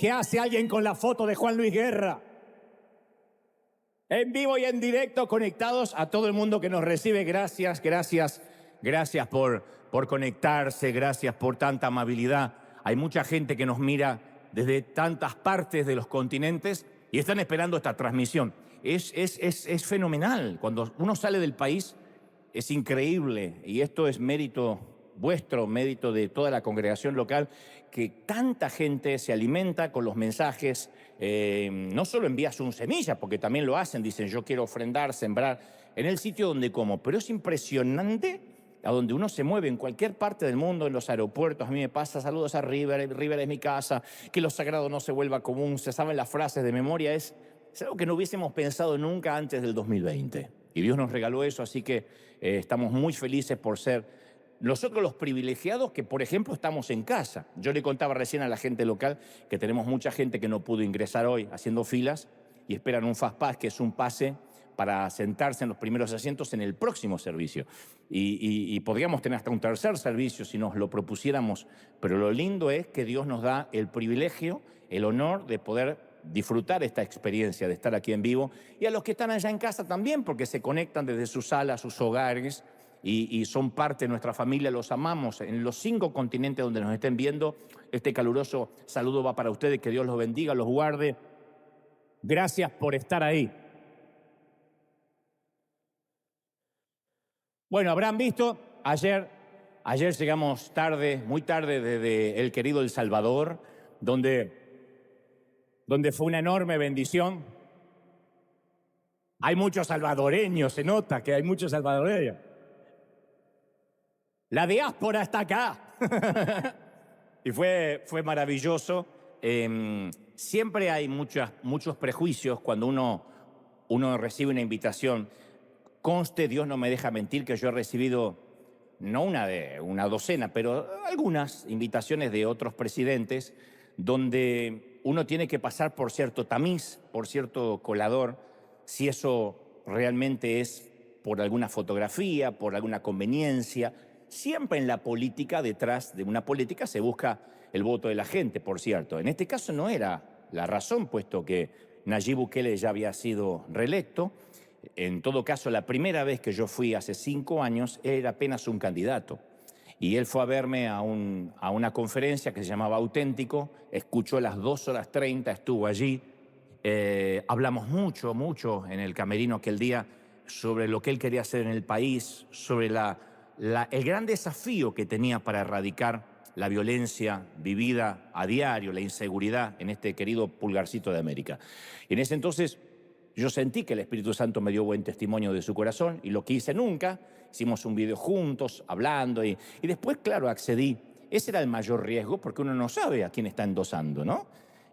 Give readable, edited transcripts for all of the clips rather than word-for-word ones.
¿Qué hace alguien con la foto de Juan Luis Guerra? En vivo y en directo, conectados a todo el mundo que nos recibe. Gracias, gracias, gracias por conectarse, gracias por tanta amabilidad. Hay mucha gente que nos mira desde tantas partes de los continentes y están esperando esta transmisión. Es fenomenal. Cuando uno sale del país, es increíble. Y esto es mérito vuestro, mérito de toda la congregación local, que tanta gente se alimenta con los mensajes. No solo envías un semilla, porque también lo hacen, dicen yo quiero ofrendar, sembrar en el sitio donde como, pero es impresionante a donde uno se mueve en cualquier parte del mundo, en los aeropuertos. A mí me pasa, saludos a River, River es mi casa, que lo sagrado no se vuelva común, se saben las frases de memoria, es algo que no hubiésemos pensado nunca antes del 2020. Y Dios nos regaló eso, así que estamos muy felices por ser nosotros los privilegiados que, por ejemplo, estamos en casa. Yo le contaba recién a la gente local que tenemos mucha gente que no pudo ingresar hoy haciendo filas y esperan un FastPass, que es un pase para sentarse en los primeros asientos en el próximo servicio. Y podríamos tener hasta un tercer servicio si nos lo propusiéramos, pero lo lindo es que Dios nos da el privilegio, el honor de poder disfrutar esta experiencia de estar aquí en vivo, y a los que están allá en casa también, porque se conectan desde sus salas, sus hogares, y son parte de nuestra familia, los amamos en los 5 continentes donde nos estén viendo. Este caluroso saludo va para ustedes, que Dios los bendiga, los guarde. Gracias por estar ahí. Bueno, habrán visto, ayer llegamos tarde, muy tarde, desde el querido El Salvador, donde fue una enorme bendición. Hay muchos salvadoreños, se nota que hay muchos salvadoreños. La diáspora está acá. Y fue maravilloso. Siempre hay muchos prejuicios cuando uno recibe una invitación. Conste, Dios no me deja mentir, que yo he recibido no una docena, pero algunas invitaciones de otros presidentes donde uno tiene que pasar por cierto tamiz, por cierto colador, si eso realmente es por alguna fotografía, por alguna conveniencia. Siempre en la política, detrás de una política, se busca el voto de la gente, por cierto. En este caso no era la razón, puesto que Nayib Bukele ya había sido reelecto. En todo caso, la primera vez que yo fui hace 5 años, era apenas un candidato. Y él fue a verme a una conferencia que se llamaba Auténtico, escuchó las 2 horas 30, estuvo allí. Hablamos mucho en el camerino aquel día sobre lo que él quería hacer en el país, sobre el gran desafío que tenía para erradicar la violencia vivida a diario, la inseguridad en este querido pulgarcito de América. En ese entonces yo sentí que el Espíritu Santo me dio buen testimonio de su corazón, y lo que hice nunca, hicimos un video juntos, hablando, y después, claro, accedí. Ese era el mayor riesgo, porque uno no sabe a quién está endosando, ¿no?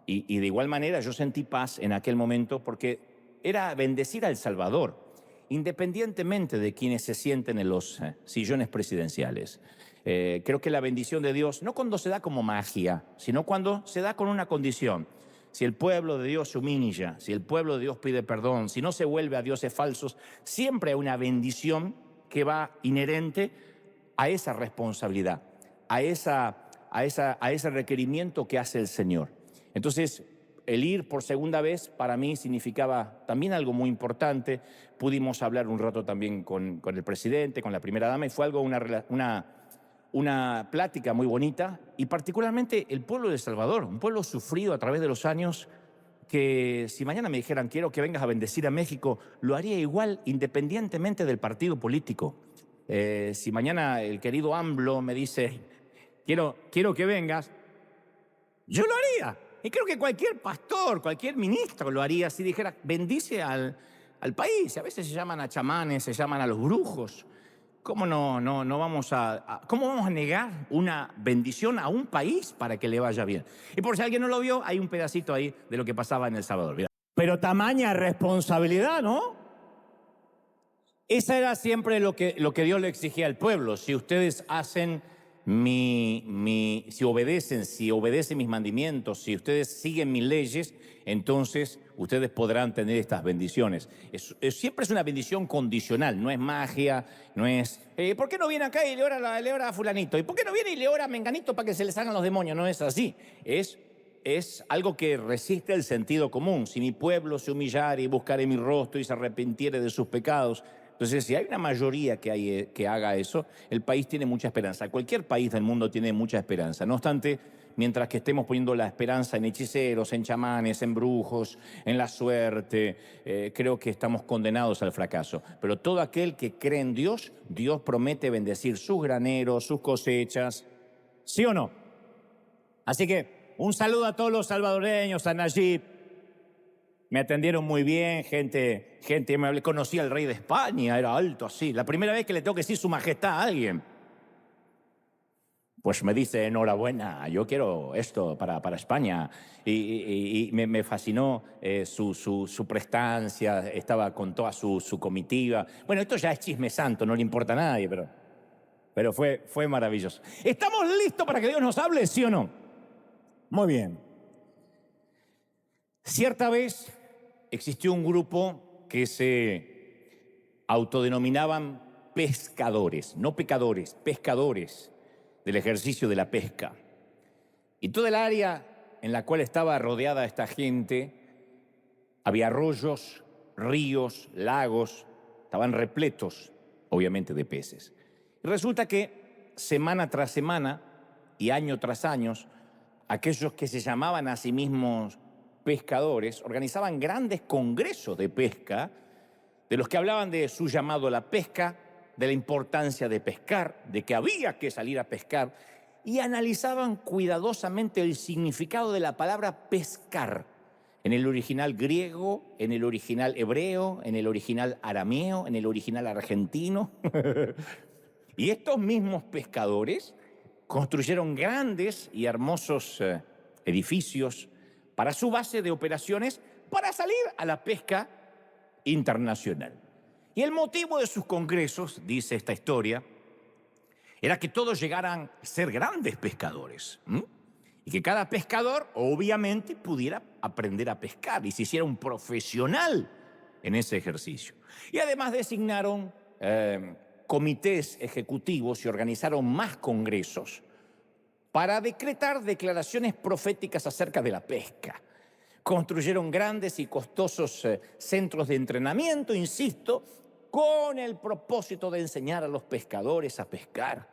Y de igual manera yo sentí paz en aquel momento, porque era bendecir a El Salvador, independientemente de quienes se sienten en los sillones presidenciales. Creo que la bendición de Dios, no cuando se da como magia, sino cuando se da con una condición. Si el pueblo de Dios se humilla, si el pueblo de Dios pide perdón, si no se vuelve a dioses falsos, siempre hay una bendición que va inherente a esa responsabilidad, a ese requerimiento que hace el Señor. Entonces, el ir por segunda vez para mí significaba también algo muy importante. Pudimos hablar un rato también con el presidente, con la primera dama, y fue algo, una plática muy bonita, y particularmente el pueblo de El Salvador, un pueblo sufrido a través de los años, que si mañana me dijeran quiero que vengas a bendecir a México, lo haría igual, independientemente del partido político. Si mañana el querido AMLO me dice quiero que vengas, yo lo haría. Y creo que cualquier pastor, cualquier ministro lo haría si dijera bendice al país. A veces se llaman a chamanes, se llaman a los brujos. ¿Cómo no vamos cómo vamos a negar una bendición a un país para que le vaya bien? Y por si alguien no lo vio, hay un pedacito ahí de lo que pasaba en El Salvador. Mira. Pero tamaña responsabilidad, ¿no? Esa era siempre lo que Dios le exigía al pueblo. Si ustedes hacen si obedecen mis mandamientos, si ustedes siguen mis leyes, entonces ustedes podrán tener estas bendiciones. Siempre es una bendición condicional, no es magia, no es ¿por qué no viene acá y le ora a fulanito? ¿Y por qué no viene y le ora a menganito para que se les hagan los demonios? No es así. Es es algo que resiste el sentido común. Si mi pueblo se humillare y buscare mi rostro y se arrepintiere de sus pecados. Entonces, si hay una mayoría que haga eso, el país tiene mucha esperanza. Cualquier país del mundo tiene mucha esperanza. No obstante, mientras que estemos poniendo la esperanza en hechiceros, en chamanes, en brujos, en la suerte, creo que estamos condenados al fracaso. Pero todo aquel que cree en Dios, Dios promete bendecir sus graneros, sus cosechas. ¿Sí o no? Así que un saludo a todos los salvadoreños, a Nayib. Me atendieron muy bien, gente amable. Conocí al rey de España, era alto así. La primera vez que le tengo que decir su majestad a alguien, pues me dice, enhorabuena, yo quiero esto para España. Y me fascinó su prestancia, estaba con toda su comitiva. Bueno, esto ya es chisme santo, no le importa a nadie, pero fue maravilloso. ¿Estamos listos para que Dios nos hable, sí o no? Muy bien. Cierta vez existió un grupo que se autodenominaban pescadores, no pecadores, pescadores del ejercicio de la pesca. Y toda el área en la cual estaba rodeada esta gente, había arroyos, ríos, lagos, estaban repletos, obviamente, de peces. Y resulta que semana tras semana y año tras año, aquellos que se llamaban a sí mismos pescadores organizaban grandes congresos de pesca, de los que hablaban de su llamado a la pesca, de la importancia de pescar, de que había que salir a pescar, y analizaban cuidadosamente el significado de la palabra pescar, en el original griego, en el original hebreo, en el original arameo, en el original argentino. Y estos mismos pescadores construyeron grandes y hermosos edificios para su base de operaciones para salir a la pesca internacional. Y el motivo de sus congresos, dice esta historia, era que todos llegaran a ser grandes pescadores. Y que cada pescador, obviamente, pudiera aprender a pescar y se hiciera un profesional en ese ejercicio. Y además designaron comités ejecutivos y organizaron más congresos para decretar declaraciones proféticas acerca de la pesca. Construyeron grandes y costosos centros de entrenamiento, insisto, con el propósito de enseñar a los pescadores a pescar.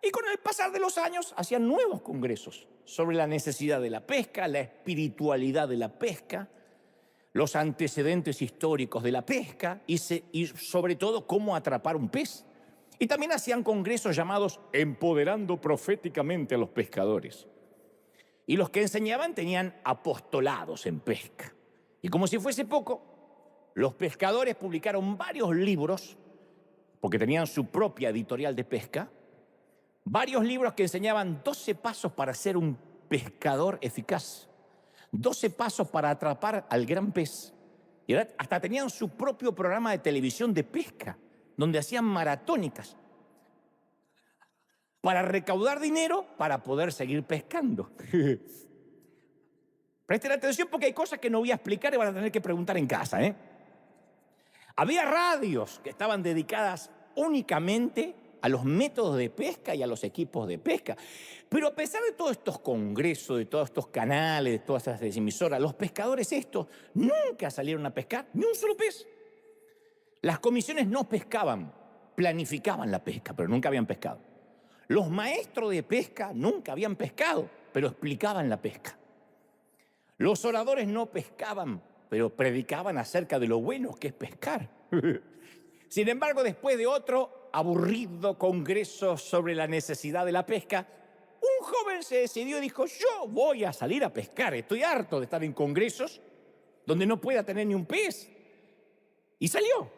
Y con el pasar de los años hacían nuevos congresos sobre la necesidad de la pesca, la espiritualidad de la pesca, los antecedentes históricos de la pesca y sobre todo cómo atrapar un pez. Y también hacían congresos llamados Empoderando Proféticamente a los Pescadores. Y los que enseñaban tenían apostolados en pesca. Y como si fuese poco, los pescadores publicaron varios libros, porque tenían su propia editorial de pesca, varios libros que enseñaban 12 pasos para ser un pescador eficaz, 12 pasos para atrapar al gran pez. Y hasta tenían su propio programa de televisión de pesca, donde hacían maratónicas para recaudar dinero para poder seguir pescando. Presten atención porque hay cosas que no voy a explicar y van a tener que preguntar en casa, Había radios que estaban dedicadas únicamente a los métodos de pesca y a los equipos de pesca. Pero a pesar de todos estos congresos, de todos estos canales, de todas estas emisoras, los pescadores estos nunca salieron a pescar ni un solo pez. Las comisiones no pescaban, planificaban la pesca, pero nunca habían pescado. Los maestros de pesca nunca habían pescado, pero explicaban la pesca. Los oradores no pescaban, pero predicaban acerca de lo bueno que es pescar. Sin embargo, después de otro aburrido congreso sobre la necesidad de la pesca, un joven se decidió y dijo, yo voy a salir a pescar, estoy harto de estar en congresos donde no pueda tener ni un pez. Y salió.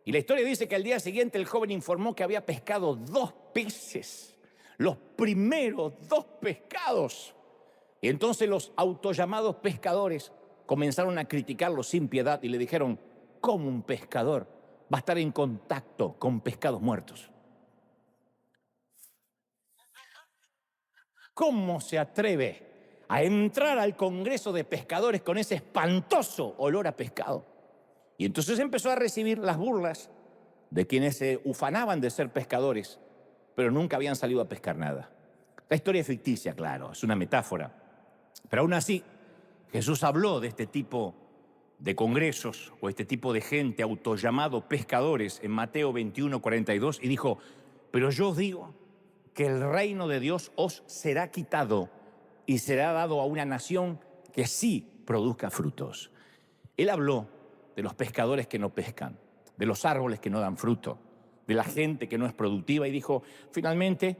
Y la historia dice que al día siguiente el joven informó que había pescado 2 peces, los primeros 2 pescados. Y entonces los autollamados pescadores comenzaron a criticarlo sin piedad y le dijeron, ¿cómo un pescador va a estar en contacto con pescados muertos? ¿Cómo se atreve a entrar al Congreso de Pescadores con ese espantoso olor a pescado? Y entonces empezó a recibir las burlas de quienes se ufanaban de ser pescadores, pero nunca habían salido a pescar nada. La historia es ficticia, claro, es una metáfora. Pero aún así, Jesús habló de este tipo de congresos o este tipo de gente autollamado pescadores en Mateo 21:42 y dijo, pero yo os digo que el reino de Dios os será quitado y será dado a una nación que sí produzca frutos. Él habló de los pescadores que no pescan, de los árboles que no dan fruto, de la gente que no es productiva y dijo, finalmente,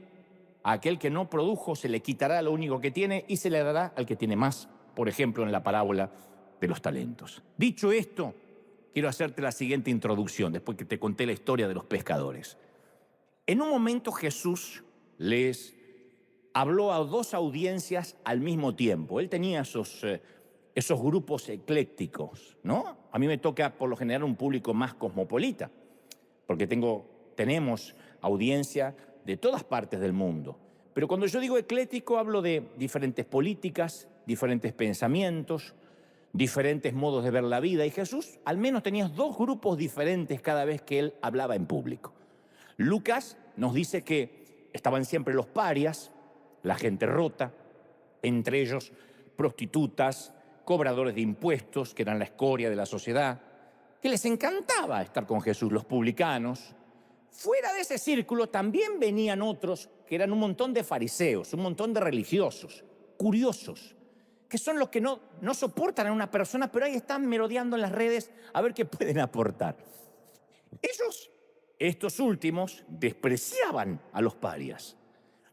a aquel que no produjo se le quitará lo único que tiene y se le dará al que tiene más, por ejemplo, en la parábola de los talentos. Dicho esto, quiero hacerte la siguiente introducción, después que te conté la historia de los pescadores. En un momento Jesús les habló a dos audiencias al mismo tiempo. Él tenía esos grupos eclécticos, ¿no? A mí me toca por lo general un público más cosmopolita, porque tenemos audiencia de todas partes del mundo. Pero cuando yo digo eclético hablo de diferentes políticas, diferentes pensamientos, diferentes modos de ver la vida. Y Jesús al menos tenía dos grupos diferentes cada vez que él hablaba en público. Lucas nos dice que estaban siempre los parias, la gente rota, entre ellos prostitutas, cobradores de impuestos, que eran la escoria de la sociedad, que les encantaba estar con Jesús, los publicanos. Fuera de ese círculo también venían otros que eran un montón de fariseos, un montón de religiosos, curiosos, que son los que no soportan a una persona, pero ahí están merodeando en las redes a ver qué pueden aportar. Ellos, estos últimos, despreciaban a los parias.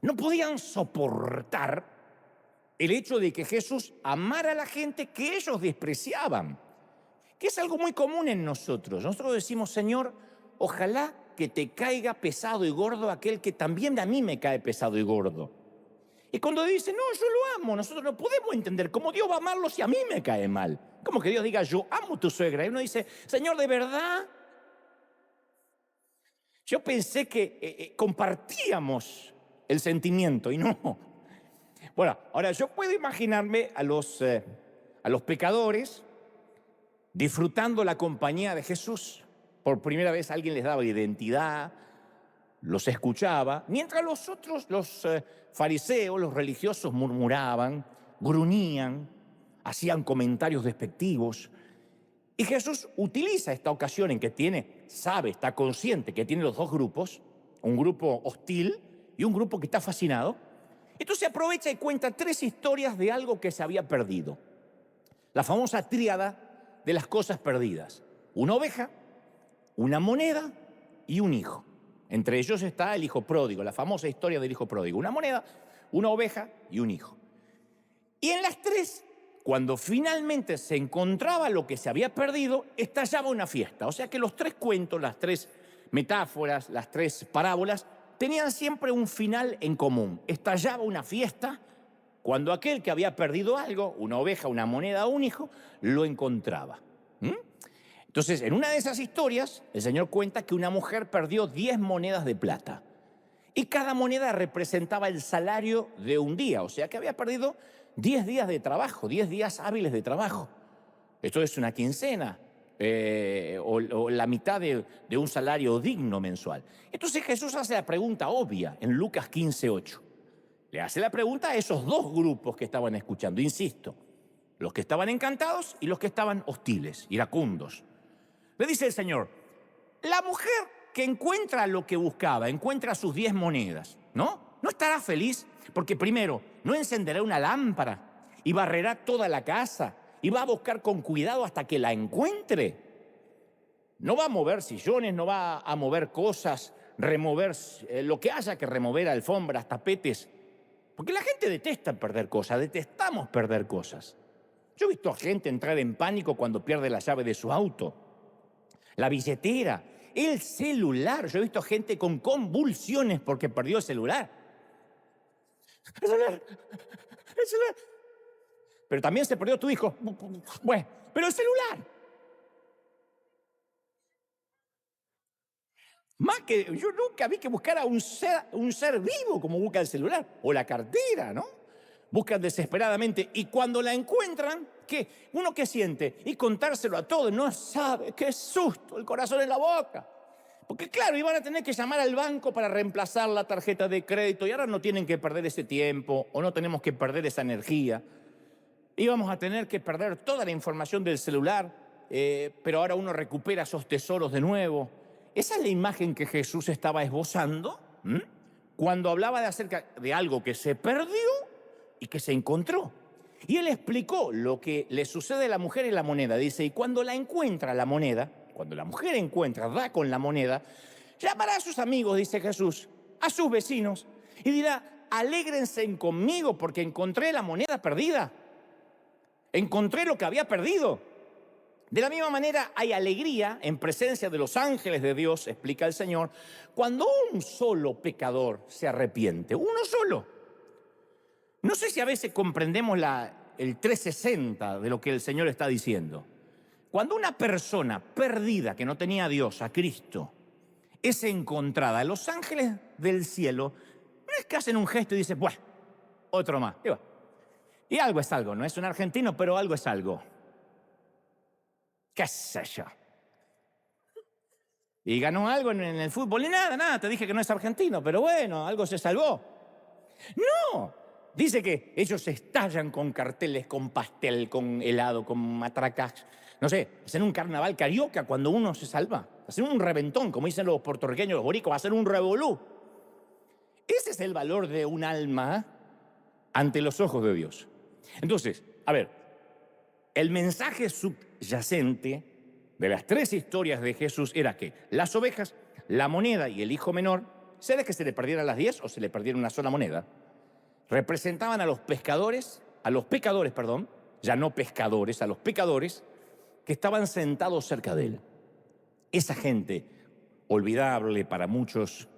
No podían soportar el hecho de que Jesús amara a la gente que ellos despreciaban, que es algo muy común en nosotros. Nosotros decimos, Señor, ojalá que te caiga pesado y gordo aquel que también a mí me cae pesado y gordo. Y cuando dice, no, yo lo amo, nosotros no podemos entender cómo Dios va a amarlo si a mí me cae mal. Como que Dios diga, yo amo a tu suegra. Y uno dice, Señor, ¿de verdad? Yo pensé que compartíamos el sentimiento y no. Bueno, ahora yo puedo imaginarme a los pecadores disfrutando la compañía de Jesús. Por primera vez alguien les daba identidad, los escuchaba, mientras los otros, los fariseos, los religiosos murmuraban, gruñían, hacían comentarios despectivos. Y Jesús utiliza esta ocasión en que está consciente que tiene los dos grupos, un grupo hostil y un grupo que está fascinado. Entonces aprovecha y cuenta tres historias de algo que se había perdido. La famosa tríada de las cosas perdidas. Una oveja, una moneda y un hijo. Entre ellos está el hijo pródigo, la famosa historia del hijo pródigo. Una moneda, una oveja y un hijo. Y en las tres, cuando finalmente se encontraba lo que se había perdido, estallaba una fiesta. O sea que los tres cuentos, las tres metáforas, las tres parábolas, tenían siempre un final en común. Estallaba una fiesta cuando aquel que había perdido algo, una oveja, una moneda o un hijo, lo encontraba. Entonces, en una de esas historias, el Señor cuenta que una mujer perdió 10 monedas de plata. Y cada moneda representaba el salario de un día. O sea que había perdido 10 días de trabajo, 10 días hábiles de trabajo. Esto es una quincena o la mitad de un salario digno mensual. Entonces Jesús hace la pregunta obvia en Lucas 15:8. Le hace la pregunta a esos dos grupos que estaban escuchando. Insisto, los que estaban encantados y los que estaban hostiles, iracundos. Le dice el Señor, la mujer que encuentra lo que buscaba, encuentra sus 10 monedas, ¿no? ¿No estará feliz? Porque primero, no encenderá una lámpara y barrerá toda la casa y va a buscar con cuidado hasta que la encuentre. No va a mover sillones, no va a mover cosas, remover lo que haya que remover, alfombras, tapetes. Porque la gente detesta perder cosas, detestamos perder cosas. Yo he visto a gente entrar en pánico cuando pierde la llave de su auto, la billetera, el celular. Yo he visto gente con convulsiones porque perdió el celular. El celular. Pero también se perdió tu hijo. Bueno, pero el celular. Más que yo nunca vi que buscara un ser vivo como busca el celular. O la cartera, ¿no? Buscan desesperadamente. Y cuando la encuentran, ¿qué? ¿Uno qué siente? Y contárselo a todos. No sabe, qué susto, el corazón en la boca. Porque claro, iban a tener que llamar al banco para reemplazar la tarjeta de crédito. Y ahora no tienen que perder ese tiempo o no tenemos que perder esa energía. Íbamos a tener que perder toda la información del celular, pero ahora uno recupera esos tesoros de nuevo. Esa es la imagen que Jesús estaba esbozando, ¿m? Cuando hablaba de acerca de algo que se perdió y que se encontró. Y él explicó lo que le sucede a la mujer y la moneda. Dice, y cuando la encuentra la moneda, cuando la mujer encuentra, da con la moneda, llamará a sus amigos, dice Jesús, a sus vecinos, y dirá, alégrense conmigo porque encontré la moneda perdida. Encontré lo que había perdido. De la misma manera hay alegría en presencia de los ángeles de Dios, explica el Señor, cuando un solo pecador se arrepiente, uno solo. No sé si a veces comprendemos el 360 de lo que el Señor está diciendo. Cuando una persona perdida que no tenía a Dios, a Cristo, es encontrada, los ángeles del cielo no es que hacen un gesto y dicen, bueno, otro más. Y algo es algo, no es un argentino, pero algo es algo. ¿Qué sé yo? Y ganó algo en el fútbol. Y nada, te dije que no es argentino, pero bueno, algo se salvó. No, dice que ellos estallan con carteles, con pastel, con helado, con matracas. No sé, hacen un carnaval carioca cuando uno se salva. Hacen un reventón, como dicen los puertorriqueños, los boricos, hacen un revolú. Ese es el valor de un alma ante los ojos de Dios. Entonces, a ver, el mensaje subyacente de las tres historias de Jesús era que las ovejas, la moneda y el hijo menor, sea que se le perdieran las 10 o se le perdiera una sola moneda, representaban a los pecadores, ya no pescadores, a los pecadores que estaban sentados cerca de él. Esa gente, olvidable para muchos,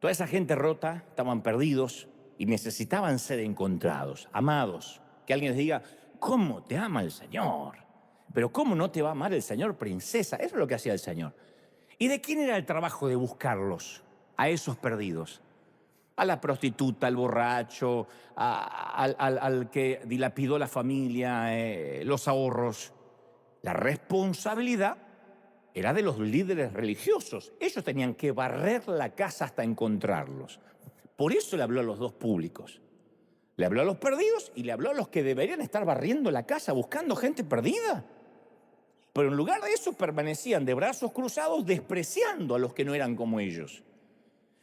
toda esa gente rota, estaban perdidos y necesitaban ser encontrados, amados. Que alguien les diga, ¿cómo te ama el Señor? Pero ¿cómo no te va a amar el Señor, princesa? Eso es lo que hacía el Señor. ¿Y de quién era el trabajo de buscarlos, a esos perdidos? A la prostituta, al borracho, al que dilapidó la familia, los ahorros. La responsabilidad era de los líderes religiosos. Ellos tenían que barrer la casa hasta encontrarlos. Por eso le habló a los dos públicos. Le habló a los perdidos y le habló a los que deberían estar barriendo la casa buscando gente perdida. Pero en lugar de eso permanecían de brazos cruzados despreciando a los que no eran como ellos.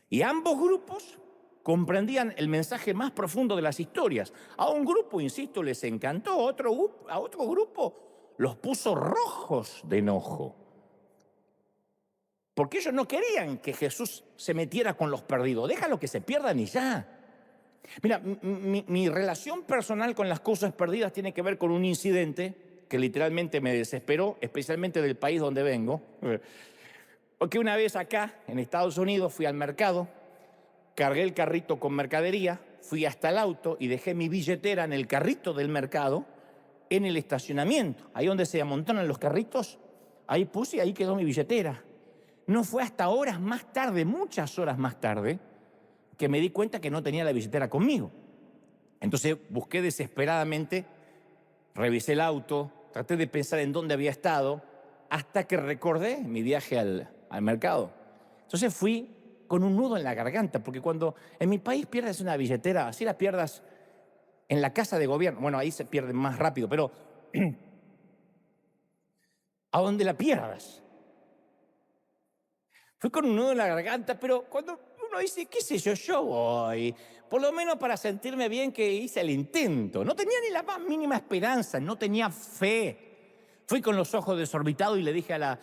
Y ambos grupos comprendían el mensaje más profundo de las historias. A un grupo, insisto, les encantó, a otro grupo los puso rojos de enojo. Porque ellos no querían que Jesús se metiera con los perdidos. Déjalo que se pierdan y ya. Mira, mi relación personal con las cosas perdidas tiene que ver con un incidente que literalmente me desesperó, especialmente del país donde vengo. Porque una vez acá, en Estados Unidos, fui al mercado, cargué el carrito con mercadería, fui hasta el auto y dejé mi billetera en el carrito del mercado, en el estacionamiento. Ahí donde se amontonan los carritos, ahí puse y ahí quedó mi billetera. No fue hasta horas más tarde, muchas horas más tarde, que me di cuenta que no tenía la billetera conmigo. Entonces busqué desesperadamente, revisé el auto, traté de pensar en dónde había estado, hasta que recordé mi viaje al mercado. Entonces fui con un nudo en la garganta, porque cuando en mi país pierdes una billetera, así la pierdas en la casa de gobierno, bueno, ahí se pierde más rápido, pero a donde la pierdas. Fui con un nudo en la garganta, pero cuando uno dice, qué sé yo voy, por lo menos para sentirme bien que hice el intento. No tenía ni la más mínima esperanza, no tenía fe. Fui con los ojos desorbitados y le dije a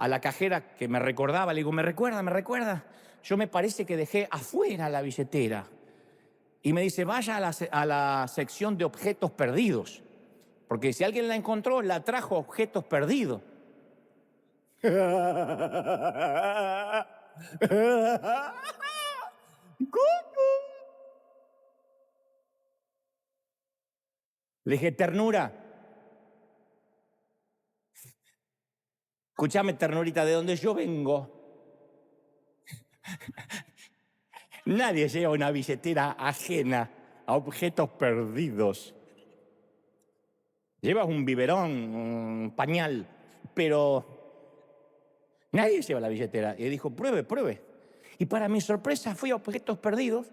la cajera que me recordaba, le digo, ¿me recuerda? Yo me parece que dejé afuera la billetera. Y me dice, vaya a la sección de objetos perdidos, porque si alguien la encontró, la trajo objetos perdidos. ¿Cómo? Le dije, ternura. Escúchame, ternurita, de donde yo vengo. Nadie lleva una billetera ajena a objetos perdidos. Llevas un biberón, un pañal, pero nadie lleva la billetera. Y dijo, pruebe. Y para mi sorpresa fui a objetos perdidos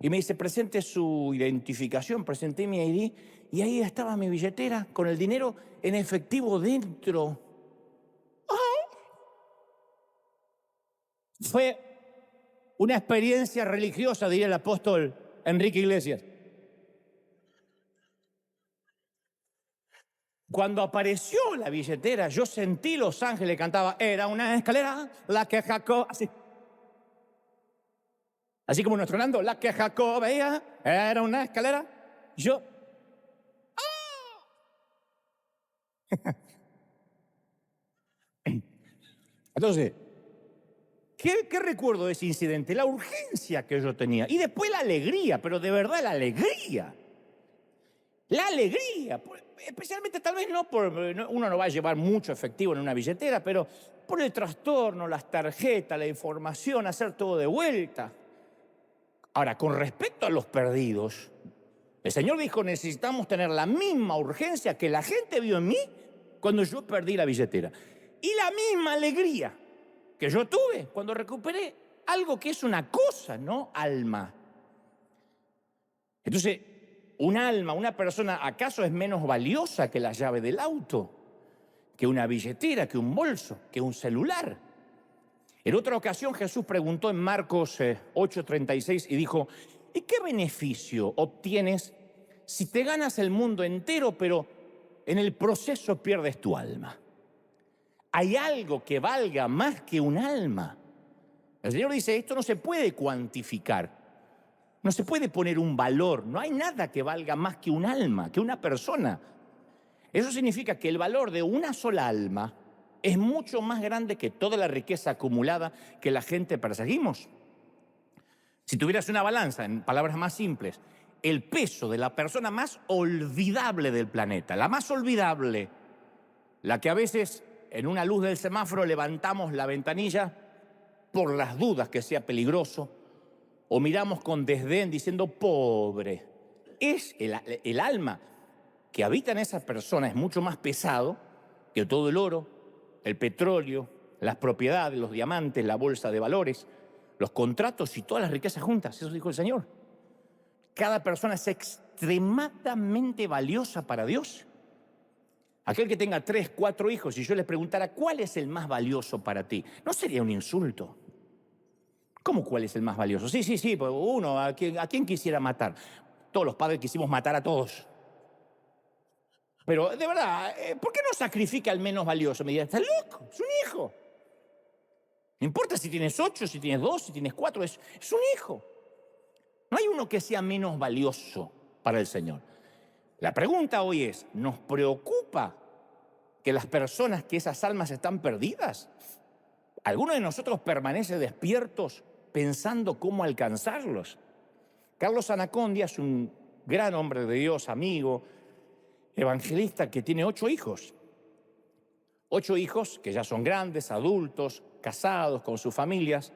y me dice, presente su identificación, presenté mi ID y ahí estaba mi billetera con el dinero en efectivo dentro. Fue una experiencia religiosa, diría el apóstol Enrique Iglesias. Cuando apareció la billetera, yo sentí los ángeles, cantaba, era una escalera, la que Jacob, así como nuestro Nando, la que Jacob veía, era una escalera. Yo, entonces, ¿qué recuerdo de ese incidente? La urgencia que yo tenía y después la alegría, pero de verdad la alegría. La alegría, especialmente tal vez uno no va a llevar mucho efectivo en una billetera, pero por el trastorno, las tarjetas, la información, hacer todo de vuelta. Ahora, con respecto a los perdidos, el Señor dijo, necesitamos tener la misma urgencia que la gente vio en mí cuando yo perdí la billetera. Y la misma alegría que yo tuve cuando recuperé algo que es una cosa, no alma. Entonces, un alma, una persona, ¿acaso es menos valiosa que la llave del auto? Que una billetera, que un bolso, que un celular. En otra ocasión Jesús preguntó en Marcos 8:36 y dijo, ¿y qué beneficio obtienes si te ganas el mundo entero, pero en el proceso pierdes tu alma? ¿Hay algo que valga más que un alma? El Señor dice, esto no se puede cuantificar. No se puede poner un valor, no hay nada que valga más que un alma, que una persona. Eso significa que el valor de una sola alma es mucho más grande que toda la riqueza acumulada que la gente perseguimos. Si tuvieras una balanza, en palabras más simples, el peso de la persona más olvidable del planeta, la más olvidable, la que a veces en una luz del semáforo levantamos la ventanilla por las dudas que sea peligroso, o miramos con desdén diciendo, pobre, es el alma que habita en esa persona es mucho más pesado que todo el oro, el petróleo, las propiedades, los diamantes, la bolsa de valores, los contratos y todas las riquezas juntas. Eso dijo el Señor. Cada persona es extremadamente valiosa para Dios. Aquel que tenga 3, 4 hijos y yo les preguntara, ¿cuál es el más valioso para ti? No sería un insulto. ¿Cómo cuál es el más valioso? Sí, pues uno, ¿a quién quisiera matar? Todos los padres quisimos matar a todos. Pero de verdad, ¿por qué no sacrifica al menos valioso? Me dirá, ¿estás loco? Es un hijo. No importa si tienes 8, si tienes 2, si tienes 4, es un hijo. No hay uno que sea menos valioso para el Señor. La pregunta hoy es, ¿nos preocupa que las personas, que esas almas están perdidas? ¿Alguno de nosotros permanece despiertos pensando cómo alcanzarlos? Carlos Anacondia es un gran hombre de Dios, amigo, evangelista, que tiene 8 hijos. 8 hijos que ya son grandes, adultos, casados, con sus familias.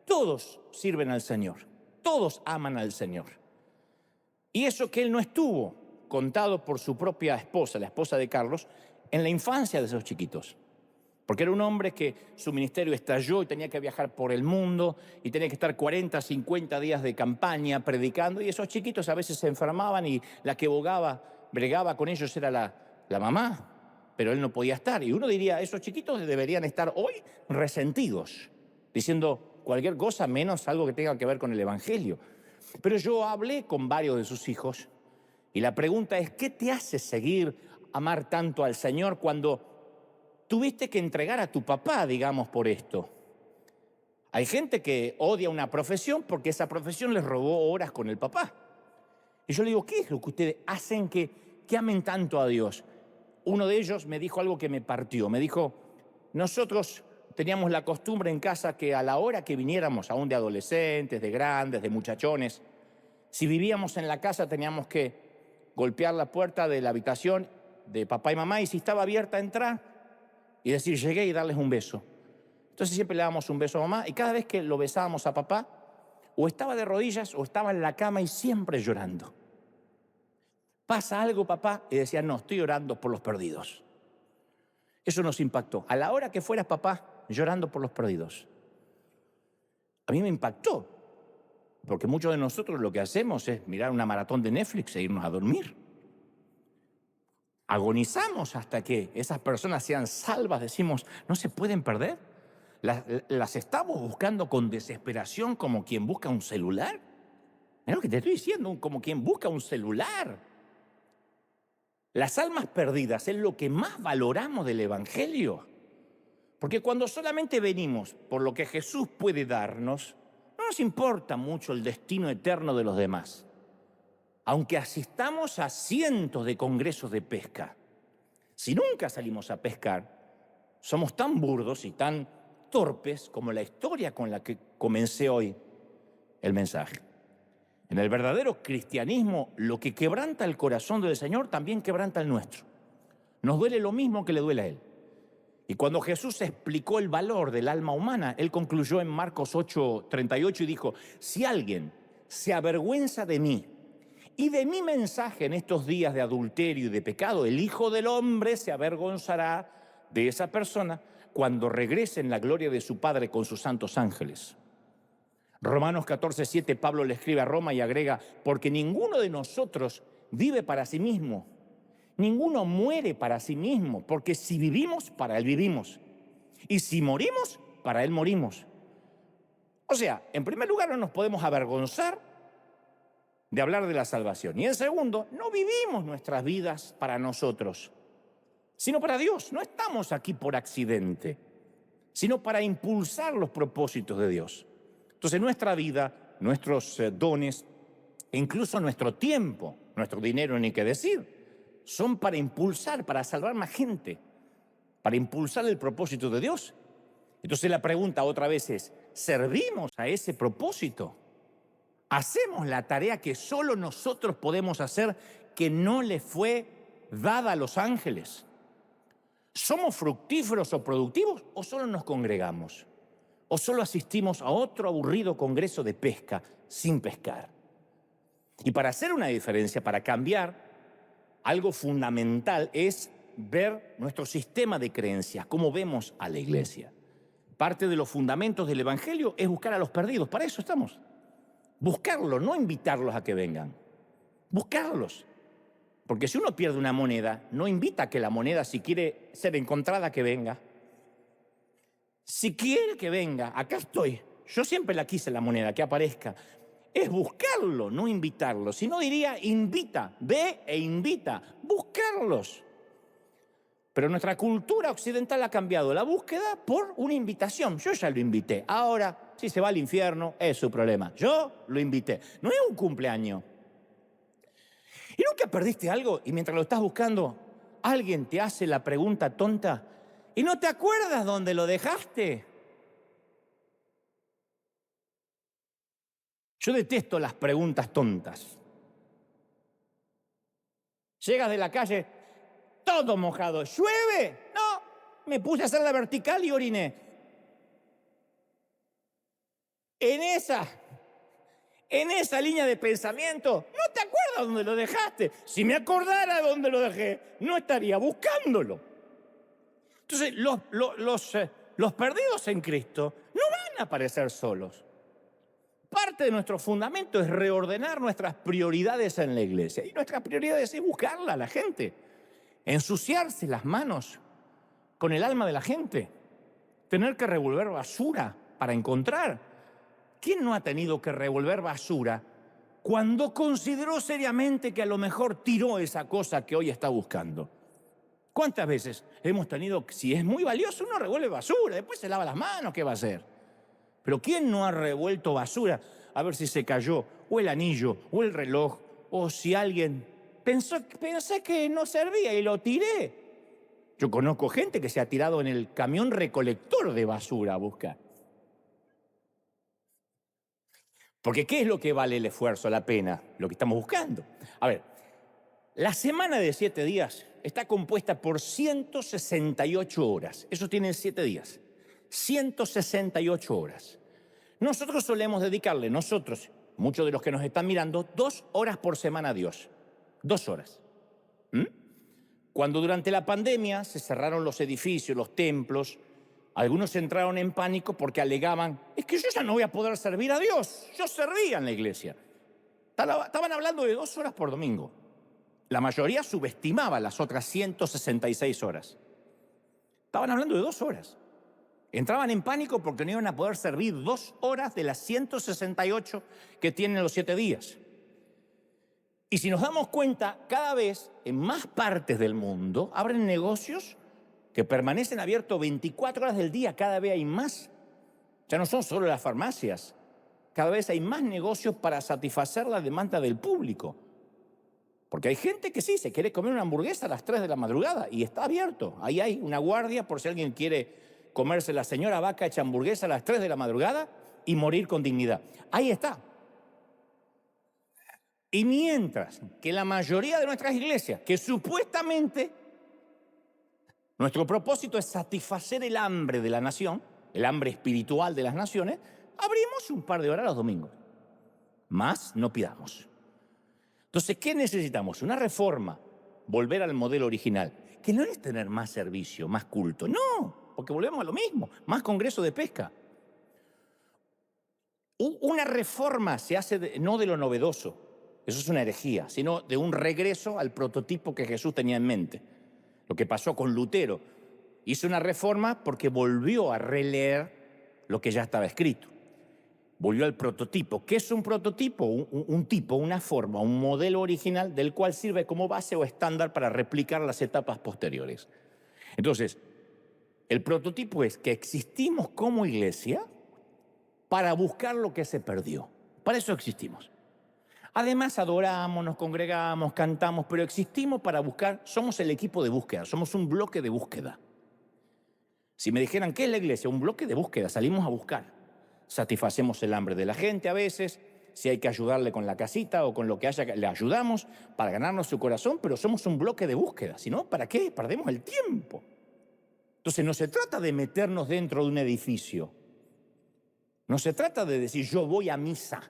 Todos sirven al Señor, todos aman al Señor. Y eso que él no estuvo contado por su propia esposa, la esposa de Carlos, en la infancia de esos chiquitos. Porque era un hombre que su ministerio estalló y tenía que viajar por el mundo y tenía que estar 40, 50 días de campaña predicando, y esos chiquitos a veces se enfermaban y la que bregaba con ellos era la mamá, pero él no podía estar. Y uno diría, esos chiquitos deberían estar hoy resentidos, diciendo cualquier cosa menos algo que tenga que ver con el Evangelio. Pero yo hablé con varios de sus hijos y la pregunta es, ¿qué te hace seguir amar tanto al Señor cuando tuviste que entregar a tu papá, digamos, por esto? Hay gente que odia una profesión porque esa profesión les robó horas con el papá. Y yo le digo, ¿qué es lo que ustedes hacen que amen tanto a Dios? Uno de ellos me dijo algo que me partió. Me dijo, nosotros teníamos la costumbre en casa que a la hora que viniéramos, aún de adolescentes, de grandes, de muchachones, si vivíamos en la casa teníamos que golpear la puerta de la habitación de papá y mamá, y si estaba abierta, entrar y decir, llegué, y darles un beso. Entonces siempre le dábamos un beso a mamá, y cada vez que lo besábamos a papá, o estaba de rodillas o estaba en la cama y siempre llorando. ¿Pasa algo, papá? Y decía, no, estoy llorando por los perdidos. Eso nos impactó. A la hora que fueras, papá, llorando por los perdidos. A mí me impactó. Porque muchos de nosotros lo que hacemos es mirar una maratón de Netflix e irnos a dormir. Agonizamos hasta que esas personas sean salvas, decimos, ¿no se pueden perder? ¿Las estamos buscando con desesperación como quien busca un celular? Es lo que te estoy diciendo, como quien busca un celular. Las almas perdidas es lo que más valoramos del Evangelio. Porque cuando solamente venimos por lo que Jesús puede darnos, no nos importa mucho el destino eterno de los demás. Aunque asistamos a cientos de congresos de pesca, si nunca salimos a pescar, somos tan burdos y tan torpes como la historia con la que comencé hoy el mensaje. En el verdadero cristianismo, lo que quebranta el corazón del Señor también quebranta el nuestro. Nos duele lo mismo que le duele a Él. Y cuando Jesús explicó el valor del alma humana, Él concluyó en Marcos 8:38 y dijo, si alguien se avergüenza de mí y de mi mensaje en estos días de adulterio y de pecado, el Hijo del Hombre se avergonzará de esa persona cuando regrese en la gloria de su Padre con sus santos ángeles. Romanos 14:7, Pablo le escribe a Roma y agrega, porque ninguno de nosotros vive para sí mismo, ninguno muere para sí mismo, porque si vivimos, para Él vivimos, y si morimos, para Él morimos. O sea, en primer lugar, no nos podemos avergonzar de hablar de la salvación. Y en segundo, no vivimos nuestras vidas para nosotros, sino para Dios. No estamos aquí por accidente, sino para impulsar los propósitos de Dios. Entonces nuestra vida, nuestros dones, e incluso nuestro tiempo, nuestro dinero, ni qué decir, son para impulsar, para salvar más gente, para impulsar el propósito de Dios. Entonces la pregunta otra vez es, ¿servimos a ese propósito? ¿Hacemos la tarea que solo nosotros podemos hacer, que no le fue dada a los ángeles? ¿Somos fructíferos o productivos o solo nos congregamos? ¿O solo asistimos a otro aburrido congreso de pesca sin pescar? Y para hacer una diferencia, para cambiar, algo fundamental es ver nuestro sistema de creencias, cómo vemos a la iglesia. Parte de los fundamentos del Evangelio es buscar a los perdidos, para eso estamos. Buscarlos, no invitarlos a que vengan. Buscarlos. Porque si uno pierde una moneda, no invita a que la moneda, si quiere ser encontrada, que venga. Si quiere que venga, acá estoy. Yo siempre la quise la moneda, que aparezca. Es buscarlo, no invitarlo. Si no diría, invita, ve e invita. Buscarlos. Pero nuestra cultura occidental ha cambiado la búsqueda por una invitación. Yo ya lo invité. Ahora, si se va al infierno, es su problema. Yo lo invité. No es un cumpleaños. ¿Y nunca perdiste algo y mientras lo estás buscando, alguien te hace la pregunta tonta y no te acuerdas dónde lo dejaste? Yo detesto las preguntas tontas. Llegas de la calle todo mojado. ¿Llueve? No, me puse a hacer la vertical y oriné. En esa línea de pensamiento, no te acuerdas dónde lo dejaste. Si me acordara dónde lo dejé, no estaría buscándolo. Entonces, los perdidos en Cristo no van a aparecer solos. Parte de nuestro fundamento es reordenar nuestras prioridades en la iglesia. Y nuestras prioridades es buscarla a la gente. Ensuciarse las manos con el alma de la gente. Tener que revolver basura para encontrar. ¿Quién no ha tenido que revolver basura cuando consideró seriamente que a lo mejor tiró esa cosa que hoy está buscando? ¿Cuántas veces hemos tenido, si es muy valioso, uno revuelve basura, después se lava las manos, ¿qué va a hacer? Pero ¿quién no ha revuelto basura a ver si se cayó, o el anillo, o el reloj, o si alguien pensé que no servía y lo tiré? Yo conozco gente que se ha tirado en el camión recolector de basura a buscar. Porque ¿qué es lo que vale el esfuerzo, la pena? Lo que estamos buscando. A ver, la semana de 7 días está compuesta por 168 horas. Eso tiene 7 días. 168 horas. Nosotros solemos dedicarle, muchos de los que nos están mirando, 2 horas por semana a Dios. 2 horas. Cuando durante la pandemia se cerraron los edificios, los templos, Algunos entraron en pánico porque alegaban, es que yo ya no voy a poder servir a Dios. Yo servía en la iglesia. Estaban hablando de 2 horas por domingo. La mayoría subestimaba las otras 166 horas. Estaban hablando de 2 horas. Entraban en pánico porque no iban a poder servir 2 horas de las 168 que tienen los 7 días. Y si nos damos cuenta, cada vez en más partes del mundo abren negocios que permanecen abiertos 24 horas del día. Cada vez hay más. Ya no son solo las farmacias. Cada vez hay más negocios para satisfacer la demanda del público. Porque hay gente que sí, se quiere comer una hamburguesa a las 3 de la madrugada y está abierto. Ahí hay una guardia por si alguien quiere comerse la señora vaca hecha hamburguesa a las 3 de la madrugada y morir con dignidad. Ahí está. Y mientras que la mayoría de nuestras iglesias, que supuestamente nuestro propósito es satisfacer el hambre de la nación, el hambre espiritual de las naciones, abrimos un par de horas los domingos. Más no pidamos. Entonces, ¿qué necesitamos? Una reforma, volver al modelo original, que no es tener más servicio, más culto, no, porque volvemos a lo mismo, más congreso de pesca. Una reforma se hace no de lo novedoso, eso es una herejía, sino de un regreso al prototipo que Jesús tenía en mente. Lo que pasó con Lutero, hizo una reforma porque volvió a releer lo que ya estaba escrito. Volvió al prototipo. ¿Qué es un prototipo? Un tipo, una forma, un modelo original del cual sirve como base o estándar para replicar las etapas posteriores. Entonces, el prototipo es que existimos como iglesia para buscar lo que se perdió. Para eso existimos. Además, adoramos, nos congregamos, cantamos, pero existimos para buscar, somos el equipo de búsqueda, somos un bloque de búsqueda. Si me dijeran, ¿qué es la iglesia? Un bloque de búsqueda, salimos a buscar. Satisfacemos el hambre de la gente a veces, si hay que ayudarle con la casita o con lo que haya, le ayudamos para ganarnos su corazón, pero somos un bloque de búsqueda. Si no, ¿para qué? Perdemos el tiempo. Entonces no se trata de meternos dentro de un edificio. No se trata de decir yo voy a misa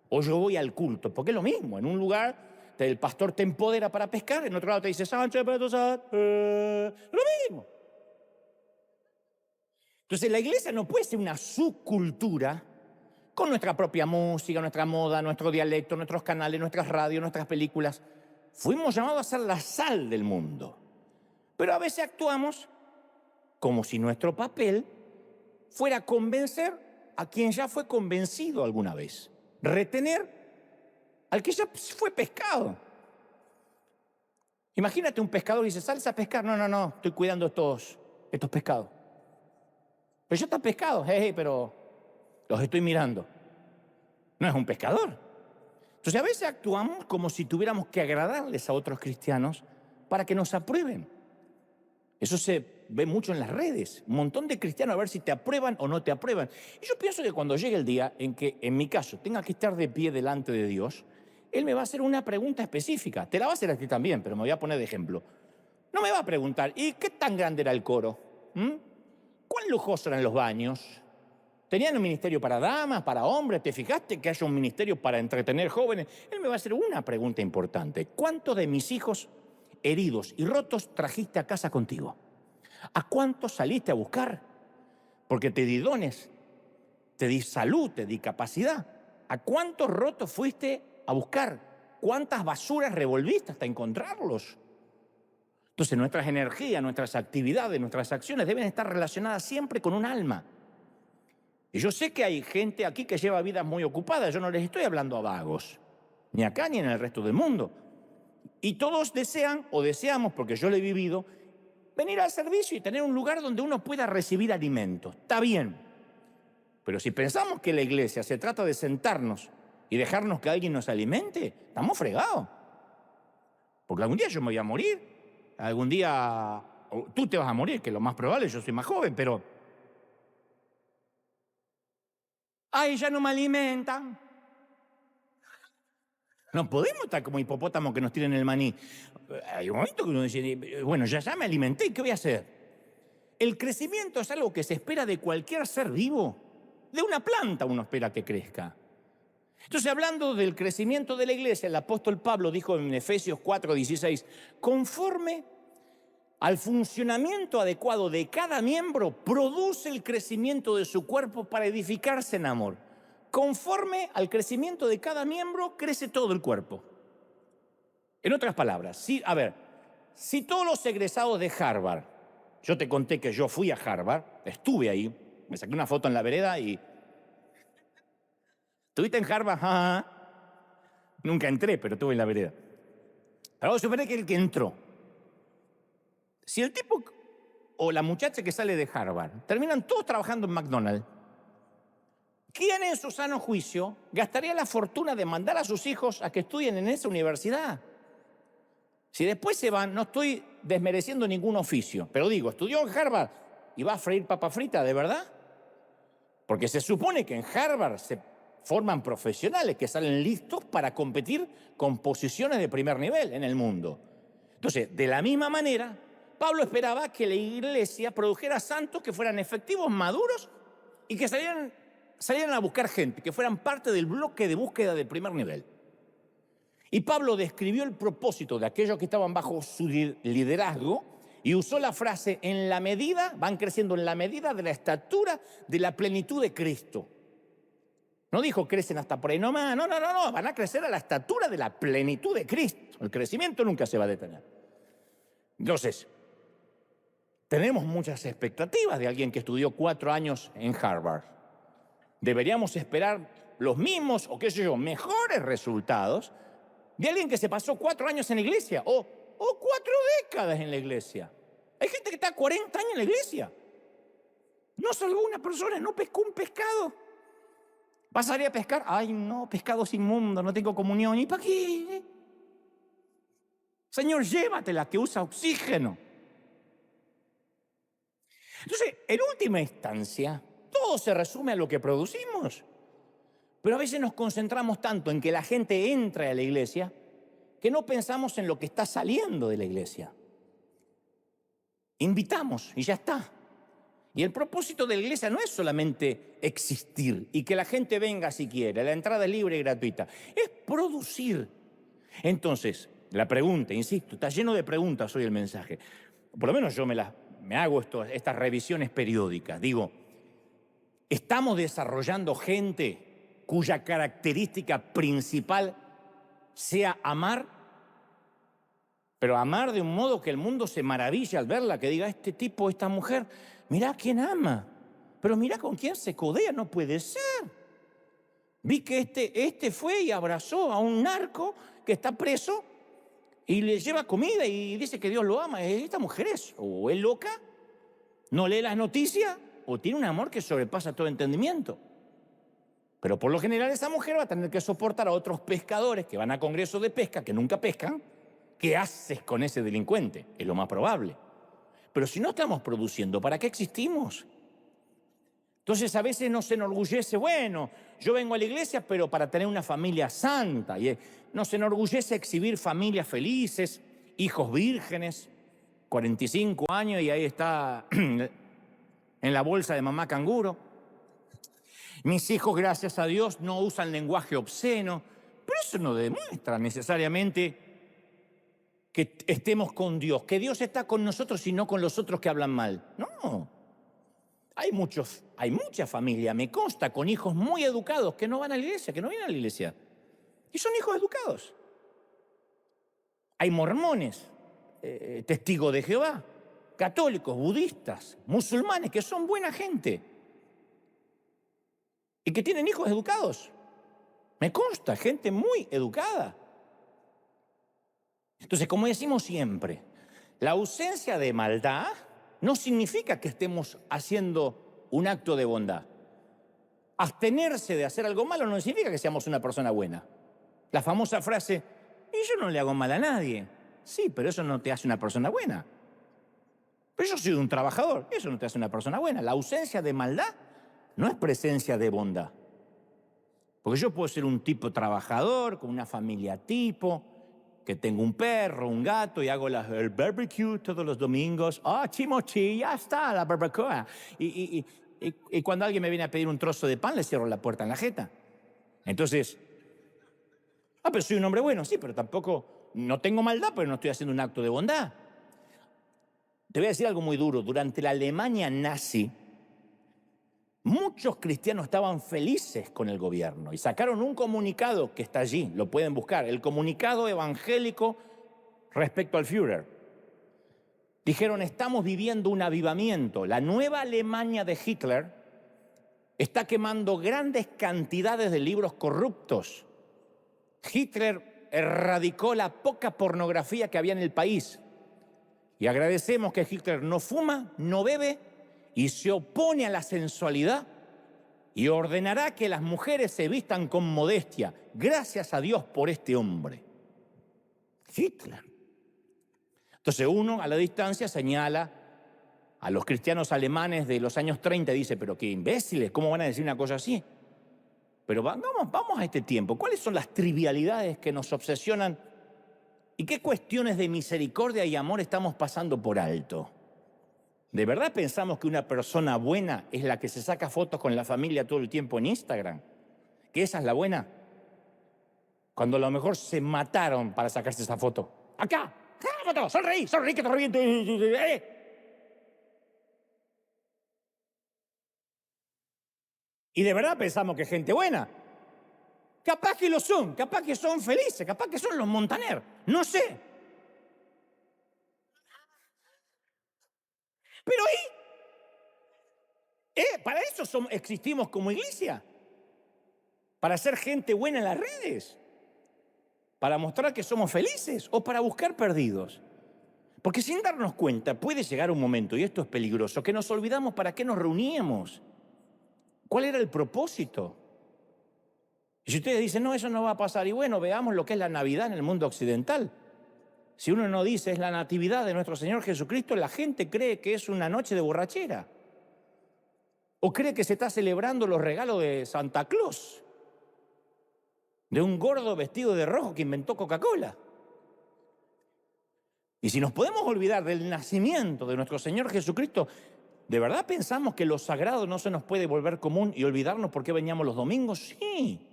o yo voy al culto, porque es lo mismo. En un lugar el pastor te empodera para pescar, en otro lado te dice Sánchez, lo mismo. Entonces la iglesia no puede ser una subcultura con nuestra propia música, nuestra moda, nuestro dialecto, nuestros canales, nuestras radios, nuestras películas. Fuimos llamados a ser la sal del mundo. Pero a veces actuamos como si nuestro papel fuera convencer a quien ya fue convencido alguna vez. Retener al que ya fue pescado. Imagínate un pescador y dice, ¿sales a pescar? No, estoy cuidando estos pescados. Pero ya están pescados, pero los estoy mirando. No es un pescador. Entonces a veces actuamos como si tuviéramos que agradarles a otros cristianos para que nos aprueben. Eso se ve mucho en las redes. Un montón de cristianos a ver si te aprueban o no te aprueban. Y yo pienso que cuando llegue el día en que, en mi caso, tenga que estar de pie delante de Dios, Él me va a hacer una pregunta específica. Te la va a hacer a ti también, pero me voy a poner de ejemplo. No me va a preguntar, ¿y qué tan grande era el coro? ¿Cuán lujosos eran los baños? ¿Tenían un ministerio para damas, para hombres? ¿Te fijaste que haya un ministerio para entretener jóvenes? Él me va a hacer una pregunta importante. ¿Cuántos de mis hijos heridos y rotos trajiste a casa contigo? ¿A cuántos saliste a buscar? Porque te di dones, te di salud, te di capacidad. ¿A cuántos rotos fuiste a buscar? ¿Cuántas basuras revolviste hasta encontrarlos? Entonces nuestras energías, nuestras actividades, nuestras acciones deben estar relacionadas siempre con un alma. Y yo sé que hay gente aquí que lleva vidas muy ocupadas. Yo no les estoy hablando a vagos, ni acá ni en el resto del mundo. Y todos desean, o deseamos, porque yo lo he vivido, venir al servicio y tener un lugar donde uno pueda recibir alimento. Está bien. Pero si pensamos que la iglesia se trata de sentarnos y dejarnos que alguien nos alimente, estamos fregados. Porque algún día yo me voy a morir. Algún día tú te vas a morir, que lo más probable, yo soy más joven, pero ¡ay, ya no me alimentan! No podemos estar como hipopótamos que nos tiren el maní. Hay un momento que uno dice, bueno, ya me alimenté, ¿qué voy a hacer? El crecimiento es algo que se espera de cualquier ser vivo. De una planta uno espera que crezca. Entonces, hablando del crecimiento de la iglesia, el apóstol Pablo dijo en Efesios 4:16, conforme al funcionamiento adecuado de cada miembro, produce el crecimiento de su cuerpo para edificarse en amor. Conforme al crecimiento de cada miembro, crece todo el cuerpo. En otras palabras, si todos los egresados de Harvard, yo te conté que yo fui a Harvard, estuve ahí, me saqué una foto en la vereda y... ¿Estuviste en Harvard? Ajá. Nunca entré, pero estuve en la vereda. Pero vamos a suponer que el que entró, si el tipo o la muchacha que sale de Harvard terminan todos trabajando en McDonald's, ¿quién en su sano juicio gastaría la fortuna de mandar a sus hijos a que estudien en esa universidad? Si después se van, no estoy desmereciendo ningún oficio, pero digo, estudió en Harvard y va a freír papa frita, ¿de verdad? Porque se supone que en Harvard se forman profesionales que salen listos para competir con posiciones de primer nivel en el mundo. Entonces, de la misma manera, Pablo esperaba que la iglesia produjera santos que fueran efectivos, maduros y que salieran a buscar gente, que fueran parte del bloque de búsqueda de primer nivel. Y Pablo describió el propósito de aquellos que estaban bajo su liderazgo y usó la frase, van creciendo en la medida de la estatura de la plenitud de Cristo. No dijo crecen hasta por ahí nomás, no, van a crecer a la estatura de la plenitud de Cristo. El crecimiento nunca se va a detener. Entonces, tenemos muchas expectativas de alguien que estudió 4 años en Harvard. Deberíamos esperar los mismos o qué sé yo, mejores resultados de alguien que se pasó 4 años en la iglesia o 4 décadas en la iglesia. Hay gente que está 40 años en la iglesia. No salvó una persona, no pescó un pescado. ¿Pasaría a pescar? Ay, no, pescados inmundos, no tengo comunión. ¿Y para qué? Señor, llévatela, que usa oxígeno. Entonces, en última instancia, todo se resume a lo que producimos. Pero a veces nos concentramos tanto en que la gente entre a la iglesia que no pensamos en lo que está saliendo de la iglesia. Invitamos y ya está. Y el propósito de la iglesia no es solamente existir y que la gente venga si quiere, la entrada es libre y gratuita, es producir. Entonces, la pregunta, insisto, está lleno de preguntas hoy el mensaje. Por lo menos yo me hago estas revisiones periódicas. Digo, ¿estamos desarrollando gente cuya característica principal sea amar? Pero amar de un modo que el mundo se maravilla al verla, que diga, este tipo, esta mujer, mirá quién ama, pero mirá con quién se codea, no puede ser. Vi que este fue y abrazó a un narco que está preso y le lleva comida y dice que Dios lo ama. Esta mujer o es loca, no lee las noticias, o tiene un amor que sobrepasa todo entendimiento. Pero por lo general esa mujer va a tener que soportar a otros pescadores que van a congresos de pesca, que nunca pescan. ¿Qué haces con ese delincuente? Es lo más probable. Pero si no estamos produciendo, ¿para qué existimos? Entonces a veces nos enorgullece, bueno, yo vengo a la iglesia pero para tener una familia santa. Y nos enorgullece exhibir familias felices, hijos vírgenes, 45 años y ahí está en la bolsa de mamá canguro. Mis hijos, gracias a Dios, no usan lenguaje obsceno. Pero eso no demuestra necesariamente que estemos con Dios, que Dios está con nosotros y no con los otros que hablan mal. No. Hay mucha familia, me consta, con hijos muy educados que no van a la iglesia, que no vienen a la iglesia. Y son hijos educados. Hay mormones, testigos de Jehová, católicos, budistas, musulmanes, que son buena gente y que tienen hijos educados. Me consta, gente muy educada. Entonces, como decimos siempre, la ausencia de maldad no significa que estemos haciendo un acto de bondad. Abstenerse de hacer algo malo no significa que seamos una persona buena. La famosa frase, y yo no le hago mal a nadie. Sí, pero eso no te hace una persona buena. Pero yo soy un trabajador, eso no te hace una persona buena. La ausencia de maldad no es presencia de bondad. Porque yo puedo ser un tipo trabajador, con una familia tipo, que tengo un perro, un gato y hago el barbecue todos los domingos. Chimochi, ya está la barbacoa. Y cuando alguien me viene a pedir un trozo de pan, le cierro la puerta en la jeta. Entonces, pero soy un hombre bueno, sí, pero tampoco, no tengo maldad, pero no estoy haciendo un acto de bondad. Te voy a decir algo muy duro. Durante la Alemania nazi, muchos cristianos estaban felices con el gobierno y sacaron un comunicado que está allí, lo pueden buscar, el comunicado evangélico respecto al Führer. Dijeron, estamos viviendo un avivamiento. La nueva Alemania de Hitler está quemando grandes cantidades de libros corruptos. Hitler erradicó la poca pornografía que había en el país. Y agradecemos que Hitler no fuma, no bebe y se opone a la sensualidad y ordenará que las mujeres se vistan con modestia. Gracias a Dios por este hombre. Hitler. Entonces uno a la distancia señala a los cristianos alemanes de los años 30 y dice, pero qué imbéciles, ¿cómo van a decir una cosa así? Pero vamos a este tiempo. ¿Cuáles son las trivialidades que nos obsesionan? ¿Y qué cuestiones de misericordia y amor estamos pasando por alto? ¿De verdad pensamos que una persona buena es la que se saca fotos con la familia todo el tiempo en Instagram? ¿Que esa es la buena? Cuando a lo mejor se mataron para sacarse esa foto. ¡Acá! ¡Foto! ¡Sonreí! ¡Sonreí que te reviento! Y de verdad pensamos que es gente buena. Capaz que lo son, capaz que son felices, capaz que son los Montaner. No sé. Pero para eso existimos como iglesia. Para ser gente buena en las redes. Para mostrar que somos felices o para buscar perdidos. Porque sin darnos cuenta puede llegar un momento, y esto es peligroso, que nos olvidamos para qué nos reuníamos. ¿Cuál era el propósito? Y si ustedes dicen, no, eso no va a pasar, y bueno, veamos lo que es la Navidad en el mundo occidental. Si uno no dice es la natividad de nuestro Señor Jesucristo, la gente cree que es una noche de borrachera. O cree que se está celebrando los regalos de Santa Claus, de un gordo vestido de rojo que inventó Coca-Cola. Y si nos podemos olvidar del nacimiento de nuestro Señor Jesucristo, ¿de verdad pensamos que lo sagrado no se nos puede volver común y olvidarnos por qué veníamos los domingos? Sí.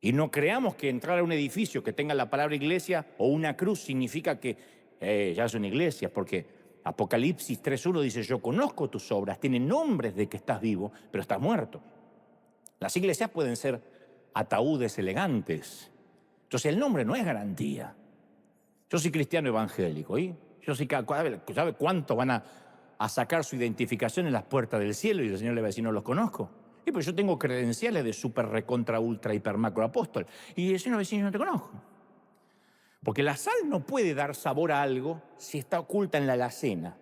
Y no creamos que entrar a un edificio que tenga la palabra iglesia o una cruz significa que ya es una iglesia, porque Apocalipsis 3:1 dice, yo conozco tus obras, tienen nombres de que estás vivo, pero estás muerto. Las iglesias pueden ser ataúdes elegantes. Entonces el nombre no es garantía. Yo soy cristiano evangélico, ¿y? Yo soy, ¿sabe cuánto van a sacar su identificación en las puertas del cielo? Y el Señor le va a decir, no los conozco. Y pues yo tengo credenciales de super recontra ultra hiper macro apóstol. Y el Señor le va a decir, no te conozco. Porque la sal no puede dar sabor a algo si está oculta en la alacena.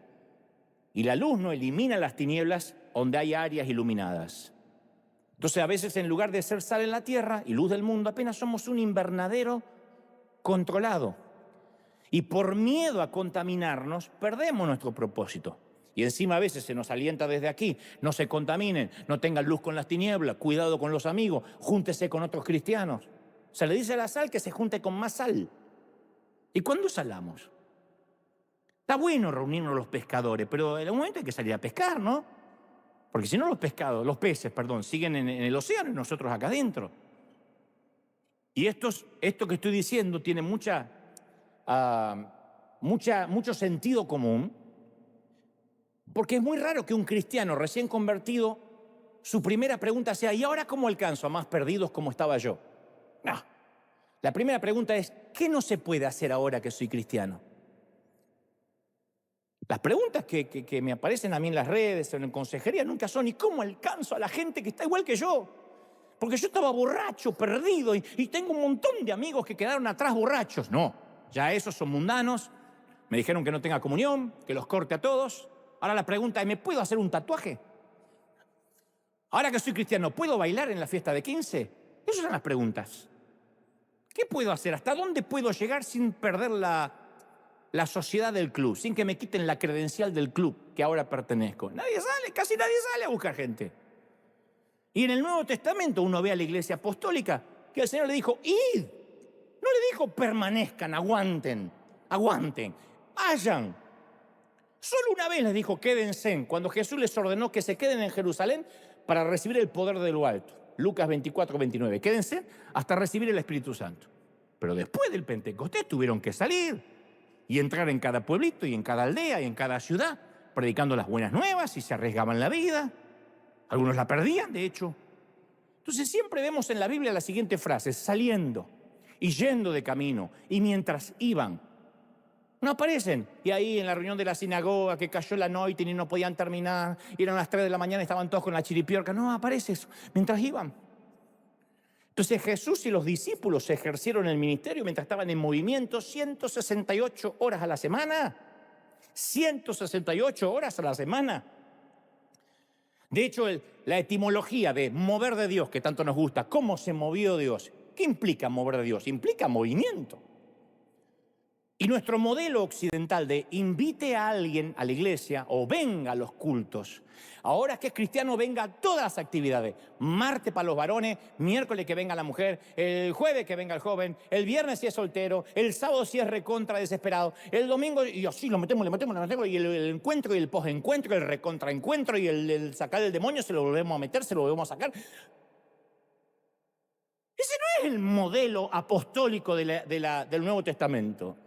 Y la luz no elimina las tinieblas donde hay áreas iluminadas. Entonces a veces en lugar de ser sal en la tierra y luz del mundo, apenas somos un invernadero controlado. Y por miedo a contaminarnos, perdemos nuestro propósito. Y encima a veces se nos alienta desde aquí, no se contaminen, no tengan luz con las tinieblas, cuidado con los amigos, júntese con otros cristianos. Se le dice a la sal que se junte con más sal. ¿Y cuándo salamos? Está bueno reunirnos los pescadores, pero en algún momento hay que salir a pescar, ¿no? Porque si no los peces, siguen en el océano y nosotros acá adentro. Y esto que estoy diciendo tiene mucho sentido común, porque es muy raro que un cristiano recién convertido, su primera pregunta sea, ¿y ahora cómo alcanzo a más perdidos como estaba yo? No. La primera pregunta es, ¿qué no se puede hacer ahora que soy cristiano? Las preguntas que me aparecen a mí en las redes, en consejería, nunca son, ¿y cómo alcanzo a la gente que está igual que yo? Porque yo estaba borracho, perdido, y tengo un montón de amigos que quedaron atrás borrachos. No, ya esos son mundanos. Me dijeron que no tenga comunión, que los corte a todos. Ahora la pregunta es, ¿me puedo hacer un tatuaje? Ahora que soy cristiano, ¿puedo bailar en la fiesta de 15? Esas son las preguntas. ¿Qué puedo hacer? ¿Hasta dónde puedo llegar sin perder la sociedad del club, sin que me quiten la credencial del club que ahora pertenezco? Casi nadie sale a buscar gente. Y en el Nuevo Testamento uno ve a la iglesia apostólica que el Señor le dijo, id. No le dijo permanezcan, aguanten, vayan. Solo una vez les dijo quédense, cuando Jesús les ordenó que se queden en Jerusalén para recibir el poder de lo alto. Lucas 24:29. Quédense hasta recibir el Espíritu Santo. Pero después del Pentecostés tuvieron que salir. y entrar en cada pueblito y en cada aldea y en cada ciudad, predicando las buenas nuevas y se arriesgaban la vida. Algunos la perdían, de hecho. Entonces siempre vemos en la Biblia la siguiente frase: saliendo y yendo de camino, y mientras iban. No aparecen. Y ahí en la reunión de la sinagoga que cayó la noche y no podían terminar, y eran las 3 de la mañana y estaban todos con la chiripiorca. No aparece eso, mientras iban. Entonces Jesús y los discípulos ejercieron el ministerio mientras estaban en movimiento 168 horas a la semana. 168 horas a la semana. De hecho, la etimología de mover de Dios, que tanto nos gusta, ¿cómo se movió Dios? ¿Qué implica mover de Dios? Implica movimiento. Y nuestro modelo occidental de invite a alguien a la iglesia o venga a los cultos, ahora que es cristiano, venga a todas las actividades. Martes para los varones, miércoles que venga la mujer, el jueves que venga el joven, el viernes si es soltero, el sábado si es recontra desesperado, el domingo y así lo metemos, y el encuentro y el postencuentro, el recontraencuentro y el sacar el demonio, se lo volvemos a meter, se lo volvemos a sacar. Ese no es el modelo apostólico del Nuevo Testamento.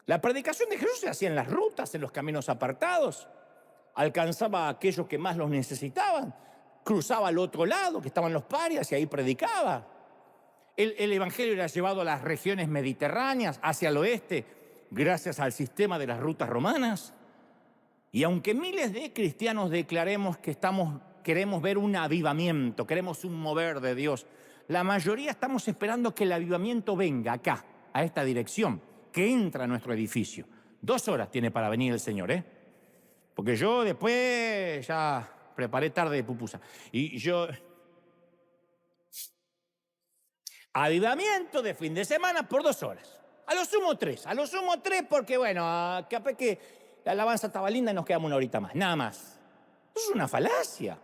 La predicación de Jesús se hacía en las rutas, en los caminos apartados. Alcanzaba a aquellos que más los necesitaban. Cruzaba al otro lado, que estaban los parias, y ahí predicaba. El evangelio era llevado a las regiones mediterráneas, hacia el oeste, gracias al sistema de las rutas romanas. Y aunque miles de cristianos declaremos que queremos ver un avivamiento, queremos un mover de Dios, la mayoría estamos esperando que el avivamiento venga acá, a esta dirección, que entra a nuestro edificio. 2 horas tiene para venir el Señor, ¿eh? Porque yo después ya preparé tarde de pupusa. Y yo... Avivamiento de fin de semana por 2 horas. A lo sumo 3. A lo sumo 3 porque, bueno, capaz que la alabanza estaba linda y nos quedamos una horita más. Nada más. Eso es una falacia.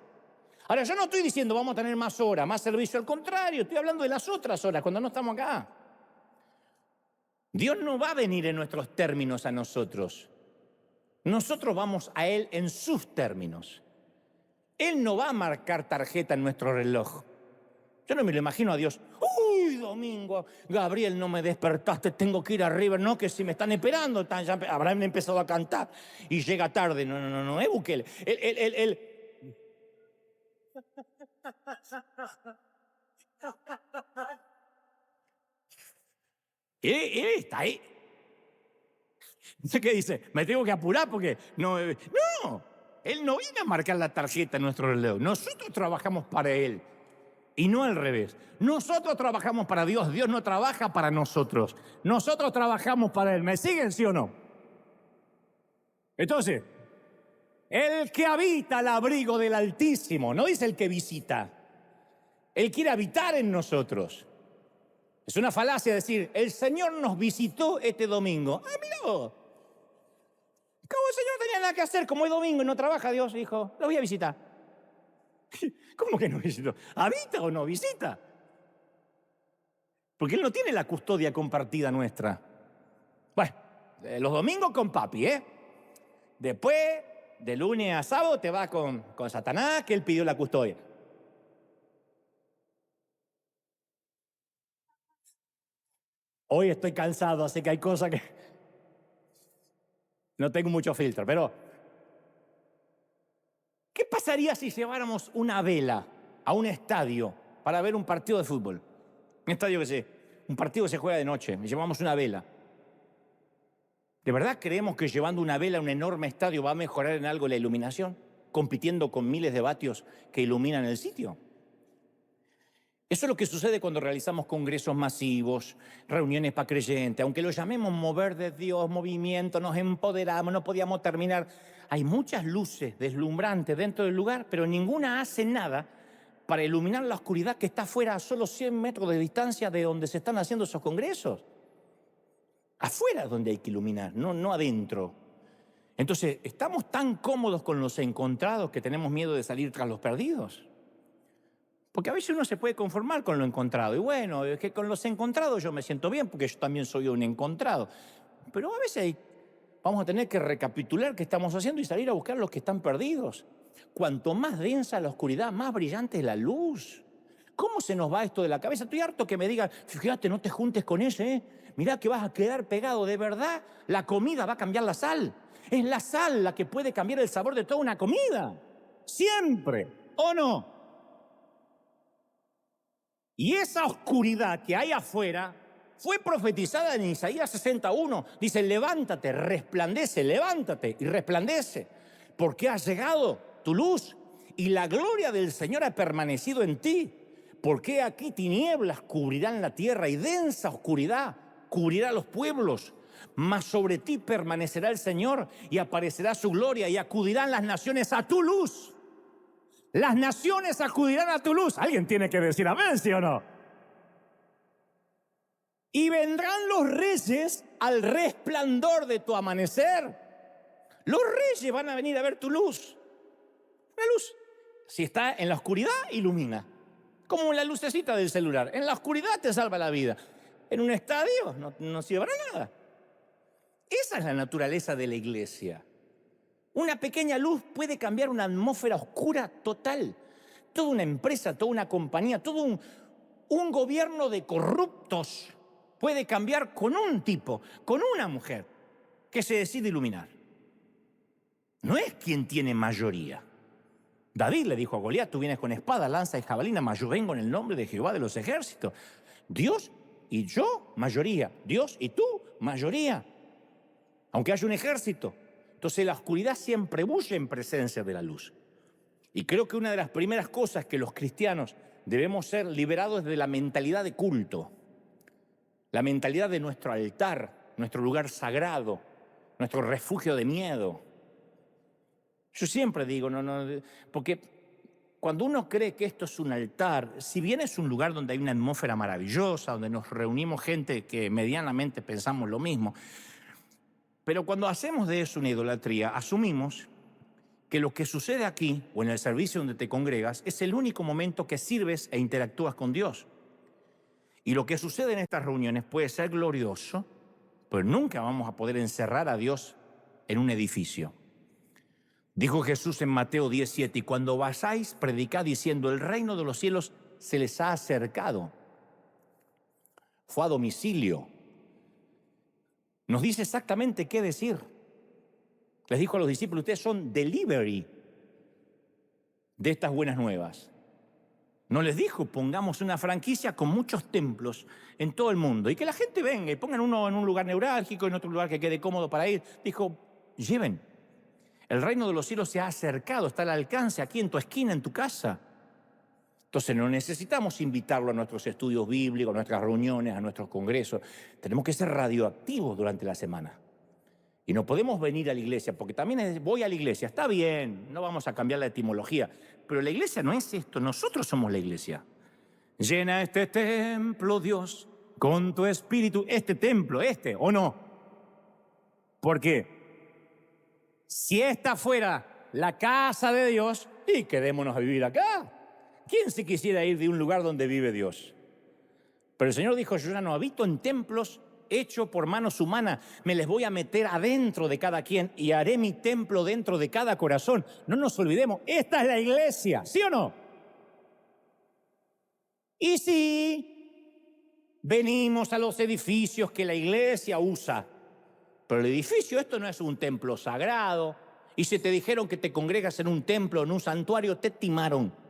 Ahora, yo no estoy diciendo vamos a tener más horas, más servicio. Al contrario, estoy hablando de las otras horas, cuando no estamos acá. Dios no va a venir en nuestros términos a nosotros. Nosotros vamos a Él en sus términos. Él no va a marcar tarjeta en nuestro reloj. Yo no me lo imagino a Dios. ¡Uy, domingo! Gabriel, no me despertaste, tengo que ir arriba. No, que si me están esperando, ya habrán empezado a cantar y llega tarde. No, es Bukele. Él está ahí. No sé qué dice, me tengo que apurar porque no. No, Él no viene a marcar la tarjeta en nuestro reloj. Nosotros trabajamos para Él y no al revés. Nosotros trabajamos para Dios, Dios no trabaja para nosotros. Nosotros trabajamos para Él. ¿Me siguen, sí o no? Entonces, el que habita al abrigo del Altísimo, no dice el que visita. Él quiere habitar en nosotros. Es una falacia decir, el Señor nos visitó este domingo. Ah, mira vos. Como el Señor no tenía nada que hacer, como es domingo y no trabaja, Dios dijo, lo voy a visitar. ¿Cómo que no visitó? ¿Habita o no visita? Porque Él no tiene la custodia compartida nuestra. Bueno, los domingos con papi, ¿eh? Después, de lunes a sábado, te vas con Satanás, que él pidió la custodia. Hoy estoy cansado, así que hay cosas que no tengo mucho filtro, pero ¿qué pasaría si lleváramos una vela a un estadio para ver un partido de fútbol? Un estadio un partido que se juega de noche, y llevamos una vela. ¿De verdad creemos que llevando una vela a un enorme estadio va a mejorar en algo la iluminación, compitiendo con miles de vatios que iluminan el sitio? Eso es lo que sucede cuando realizamos congresos masivos, reuniones para creyentes. Aunque lo llamemos mover de Dios, movimiento, nos empoderamos, no podíamos terminar. Hay muchas luces deslumbrantes dentro del lugar, pero ninguna hace nada para iluminar la oscuridad que está afuera a solo 100 metros de distancia de donde se están haciendo esos congresos. Afuera es donde hay que iluminar, no adentro. Entonces, estamos tan cómodos con los encontrados que tenemos miedo de salir tras los perdidos. Porque a veces uno se puede conformar con lo encontrado. Y bueno, es que con los encontrados yo me siento bien porque yo también soy un encontrado. Pero a veces vamos a tener que recapitular qué estamos haciendo y salir a buscar los que están perdidos. Cuanto más densa la oscuridad, más brillante es la luz. ¿Cómo se nos va esto de la cabeza? Estoy harto que me digan, fíjate, no te juntes con ese, ¿eh? mirá que vas a quedar pegado. De verdad, la comida va a cambiar la sal. Es la sal la que puede cambiar el sabor de toda una comida. Siempre, ¿o no? Y esa oscuridad que hay afuera fue profetizada en Isaías 61. Dice, levántate, resplandece, levántate y resplandece, porque ha llegado tu luz y la gloria del Señor ha permanecido en ti. Porque aquí tinieblas cubrirán la tierra y densa oscuridad cubrirá los pueblos. Mas sobre ti permanecerá el Señor y aparecerá su gloria y acudirán las naciones a tu luz. Las naciones acudirán a tu luz. Alguien tiene que decir amén, ¿sí o no? Y vendrán los reyes al resplandor de tu amanecer. Los reyes van a venir a ver tu luz. Una luz. Si está en la oscuridad, ilumina. Como la lucecita del celular. En la oscuridad te salva la vida. En un estadio no sirve para nada. Esa es la naturaleza de la iglesia. Una pequeña luz puede cambiar una atmósfera oscura total. Toda una empresa, toda una compañía, todo un gobierno de corruptos puede cambiar con un tipo, con una mujer que se decide iluminar. No es quien tiene mayoría. David le dijo a Goliat, tú vienes con espada, lanza y jabalina, mas yo vengo en el nombre de Jehová de los ejércitos. Dios y yo, mayoría. Dios y tú, mayoría. Aunque haya un ejército. Entonces la oscuridad siempre huye en presencia de la luz. Y creo que una de las primeras cosas que los cristianos debemos ser liberados es de la mentalidad de culto. La mentalidad de nuestro altar, nuestro lugar sagrado, nuestro refugio de miedo. Yo siempre digo, porque cuando uno cree que esto es un altar, si bien es un lugar donde hay una atmósfera maravillosa, donde nos reunimos gente que medianamente pensamos lo mismo, pero cuando hacemos de eso una idolatría, asumimos que lo que sucede aquí o en el servicio donde te congregas es el único momento que sirves e interactúas con Dios. Y lo que sucede en estas reuniones puede ser glorioso, pero nunca vamos a poder encerrar a Dios en un edificio. Dijo Jesús en Mateo 17, y cuando vayáis, predicad diciendo, el reino de los cielos se les ha acercado. Fue a domicilio. Nos dice exactamente qué decir. Les dijo a los discípulos, ustedes son delivery de estas buenas nuevas. No les dijo, pongamos una franquicia con muchos templos en todo el mundo y que la gente venga y pongan uno en un lugar neurálgico, en otro lugar que quede cómodo para ir. Dijo, lleven. El reino de los cielos se ha acercado, está al alcance aquí en tu esquina, en tu casa. Entonces no necesitamos invitarlo a nuestros estudios bíblicos, a nuestras reuniones, a nuestros congresos. Tenemos que ser radioactivos durante la semana. Y no podemos venir a la iglesia, porque también voy a la iglesia. Está bien, no vamos a cambiar la etimología, pero la iglesia no es esto, nosotros somos la iglesia. Llena este templo, Dios, con tu espíritu. Este templo, ¿o no? Porque si esta fuera la casa de Dios, y quedémonos a vivir acá. ¿Quién se quisiera ir de un lugar donde vive Dios? Pero el Señor dijo, yo ya no habito en templos hechos por manos humanas. Me les voy a meter adentro de cada quien y haré mi templo dentro de cada corazón. No nos olvidemos, esta es la iglesia, ¿sí o no? Y sí, venimos a los edificios que la iglesia usa. Pero el edificio, esto no es un templo sagrado. Y si te dijeron que te congregas en un templo, en un santuario, te timaron.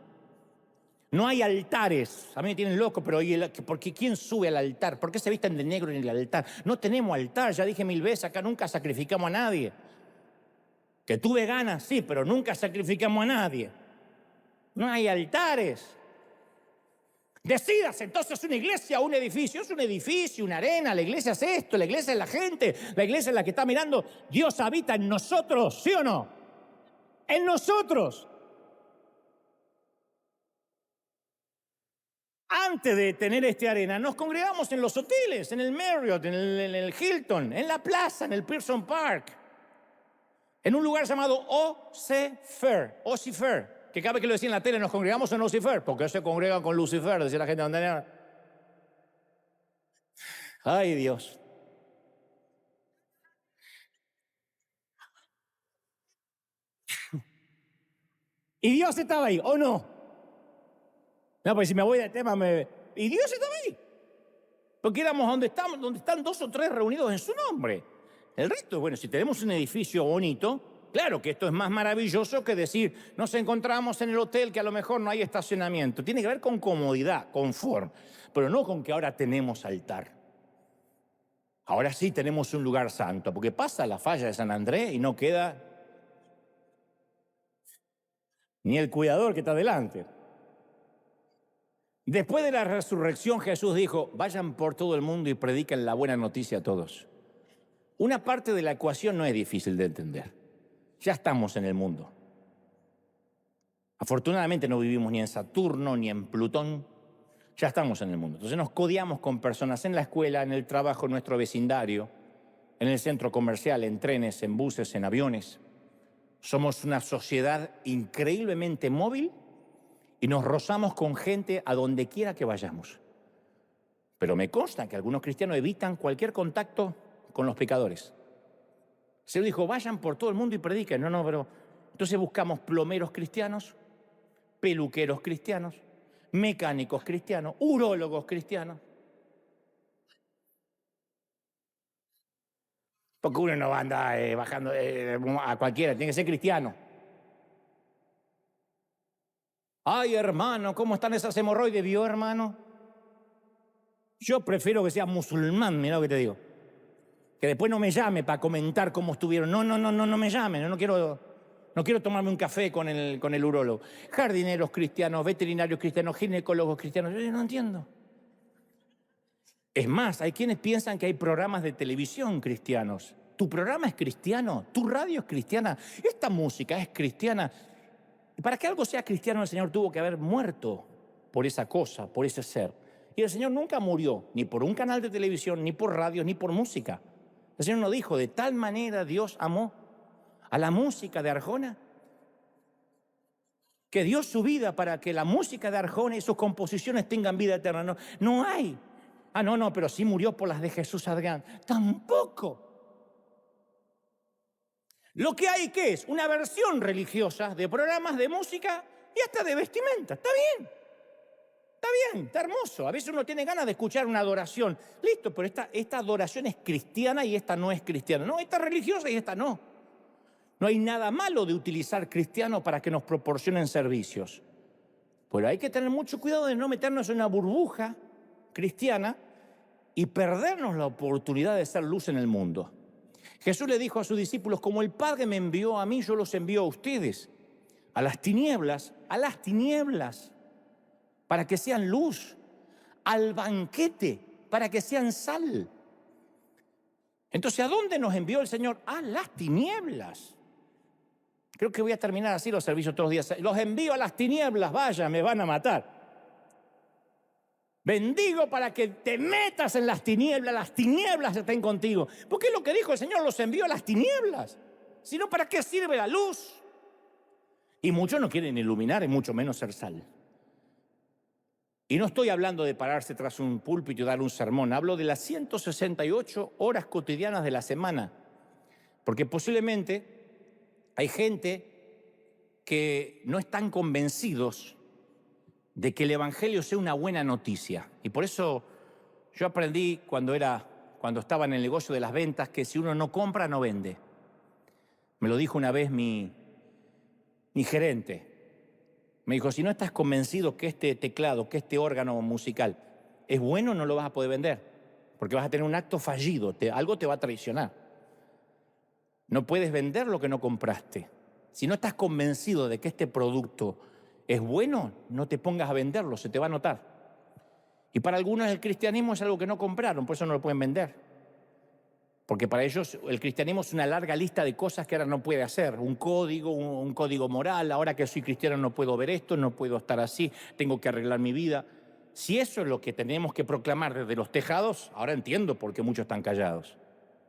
No hay altares. A mí me tienen loco, pero porque ¿quién sube al altar? ¿Por qué se visten de negro en el altar? No tenemos altar, ya dije 1000 veces, acá nunca sacrificamos a nadie. Que tuve ganas, sí, pero nunca sacrificamos a nadie. No hay altares. Decidas entonces una iglesia o un edificio. Es un edificio, una arena. La iglesia es esto, la iglesia es la gente. La iglesia es la que está mirando. Dios habita en nosotros, ¿sí o no? En nosotros. Antes de tener esta arena, nos congregamos en los hoteles, en el Marriott, en el Hilton, en la plaza, en el Pearson Park, en un lugar llamado Ocifer, que cada vez que lo decía en la tele, nos congregamos en Ocifer, porque se congregan con Lucifer, decía la gente. Ay, Dios. Y Dios estaba ahí, ¿o no? No, pues si me voy del tema, y Dios estaba ahí. Porque éramos donde están dos o tres reunidos en su nombre. El resto, bueno, si tenemos un edificio bonito, claro que esto es más maravilloso que decir, nos encontramos en el hotel que a lo mejor no hay estacionamiento. Tiene que ver con comodidad, confort, pero no con que ahora tenemos altar. Ahora sí tenemos un lugar santo, porque pasa la falla de San Andrés y no queda ni el cuidador que está delante. Después de la resurrección, Jesús dijo, vayan por todo el mundo y prediquen la buena noticia a todos. Una parte de la ecuación no es difícil de entender. Ya estamos en el mundo. Afortunadamente no vivimos ni en Saturno ni en Plutón. Ya estamos en el mundo. Entonces nos codiamos con personas en la escuela, en el trabajo, en nuestro vecindario, en el centro comercial, en trenes, en buses, en aviones. Somos una sociedad increíblemente móvil y nos rozamos con gente a donde quiera que vayamos. Pero me consta que algunos cristianos evitan cualquier contacto con los pecadores. Se dijo, vayan por todo el mundo y prediquen. No, pero entonces buscamos plomeros cristianos, peluqueros cristianos, mecánicos cristianos, urólogos cristianos. Porque uno no va a andar bajando a cualquiera, tiene que ser cristiano. Ay, hermano, ¿cómo están esas hemorroides? ¿Vio, hermano? Yo prefiero que sea musulmán, mira lo que te digo. Que después no me llame para comentar cómo estuvieron. No me llame, no quiero tomarme un café con el urólogo. Jardineros cristianos, veterinarios cristianos, ginecólogos cristianos, yo no entiendo. Es más, hay quienes piensan que hay programas de televisión cristianos. ¿Tu programa es cristiano? ¿Tu radio es cristiana? ¿Esta música es cristiana? Para que algo sea cristiano, el Señor tuvo que haber muerto por esa cosa, por ese ser. Y el Señor nunca murió, ni por un canal de televisión, ni por radio, ni por música. El Señor nos dijo, de tal manera Dios amó a la música de Arjona, que dio su vida para que la música de Arjona y sus composiciones tengan vida eterna. No hay. No, pero sí murió por las de Jesús Adrián. Tampoco. Lo que hay, ¿qué es? Una versión religiosa de programas de música y hasta de vestimenta. Está bien, está hermoso. A veces uno tiene ganas de escuchar una adoración. Listo, pero esta adoración es cristiana y esta no es cristiana. No, esta es religiosa y esta no. No hay nada malo de utilizar cristianos para que nos proporcionen servicios. Pero hay que tener mucho cuidado de no meternos en una burbuja cristiana y perdernos la oportunidad de ser luz en el mundo. Jesús le dijo a sus discípulos, como el Padre me envió a mí, yo los envío a ustedes, a las tinieblas, para que sean luz, al banquete, para que sean sal. Entonces, ¿a dónde nos envió el Señor? A las tinieblas. Creo que voy a terminar así los servicios todos los días. Los envío a las tinieblas, vaya, me van a matar. Bendigo para que te metas en las tinieblas estén contigo. Porque es lo que dijo el Señor, los envió a las tinieblas. Si no, ¿para qué sirve la luz? Y muchos no quieren iluminar y mucho menos ser sal. Y no estoy hablando de pararse tras un púlpito y dar un sermón. Hablo de las 168 horas cotidianas de la semana. Porque posiblemente hay gente que no están convencidos de que el Evangelio sea una buena noticia. Y por eso yo aprendí cuando estaba en el negocio de las ventas que si uno no compra, no vende. Me lo dijo una vez mi gerente. Me dijo, si no estás convencido que este teclado, que este órgano musical es bueno, no lo vas a poder vender. Porque vas a tener un acto fallido, algo te va a traicionar. No puedes vender lo que no compraste. Si no estás convencido de que este producto es bueno, no te pongas a venderlo, se te va a notar. Y para algunos el cristianismo es algo que no compraron, por eso no lo pueden vender. Porque para ellos el cristianismo es una larga lista de cosas que ahora no puede hacer. Un código moral, ahora que soy cristiano no puedo ver esto, no puedo estar así, tengo que arreglar mi vida. Si eso es lo que tenemos que proclamar desde los tejados, ahora entiendo por qué muchos están callados.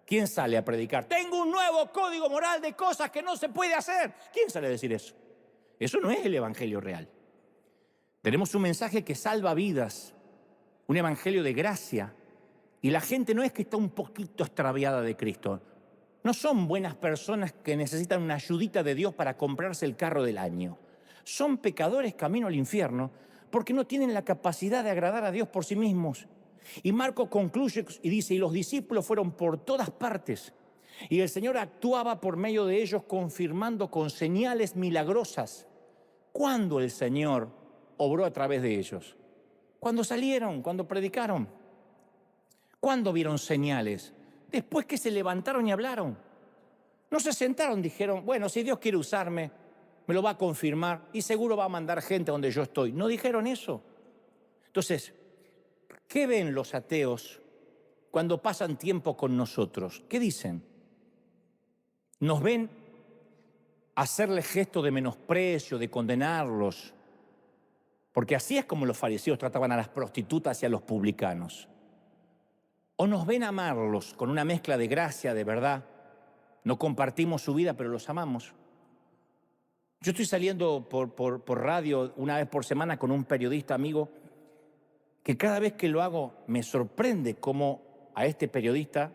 ¿Quién sale a predicar? Tengo un nuevo código moral de cosas que no se puede hacer. ¿Quién sale a decir eso? Eso no es el evangelio real. Tenemos un mensaje que salva vidas, un evangelio de gracia. Y la gente no es que está un poquito extraviada de Cristo. No son buenas personas que necesitan una ayudita de Dios para comprarse el carro del año. Son pecadores camino al infierno porque no tienen la capacidad de agradar a Dios por sí mismos. Y Marcos concluye y dice, y los discípulos fueron por todas partes, y el Señor actuaba por medio de ellos, confirmando con señales milagrosas. ¿Cuándo el Señor obró a través de ellos? Cuando salieron, cuando predicaron. ¿Cuándo vieron señales? Después que se levantaron y hablaron. No se sentaron, dijeron, bueno, si Dios quiere usarme, me lo va a confirmar y seguro va a mandar gente donde yo estoy. No dijeron eso. Entonces, ¿qué ven los ateos cuando pasan tiempo con nosotros? ¿Qué dicen? Nos ven hacerle gesto de menosprecio, de condenarlos, porque así es como los fariseos trataban a las prostitutas y a los publicanos. O nos ven amarlos con una mezcla de gracia, de verdad. No compartimos su vida, pero los amamos. Yo estoy saliendo por radio una vez por semana con un periodista amigo que cada vez que lo hago me sorprende cómo a este periodista,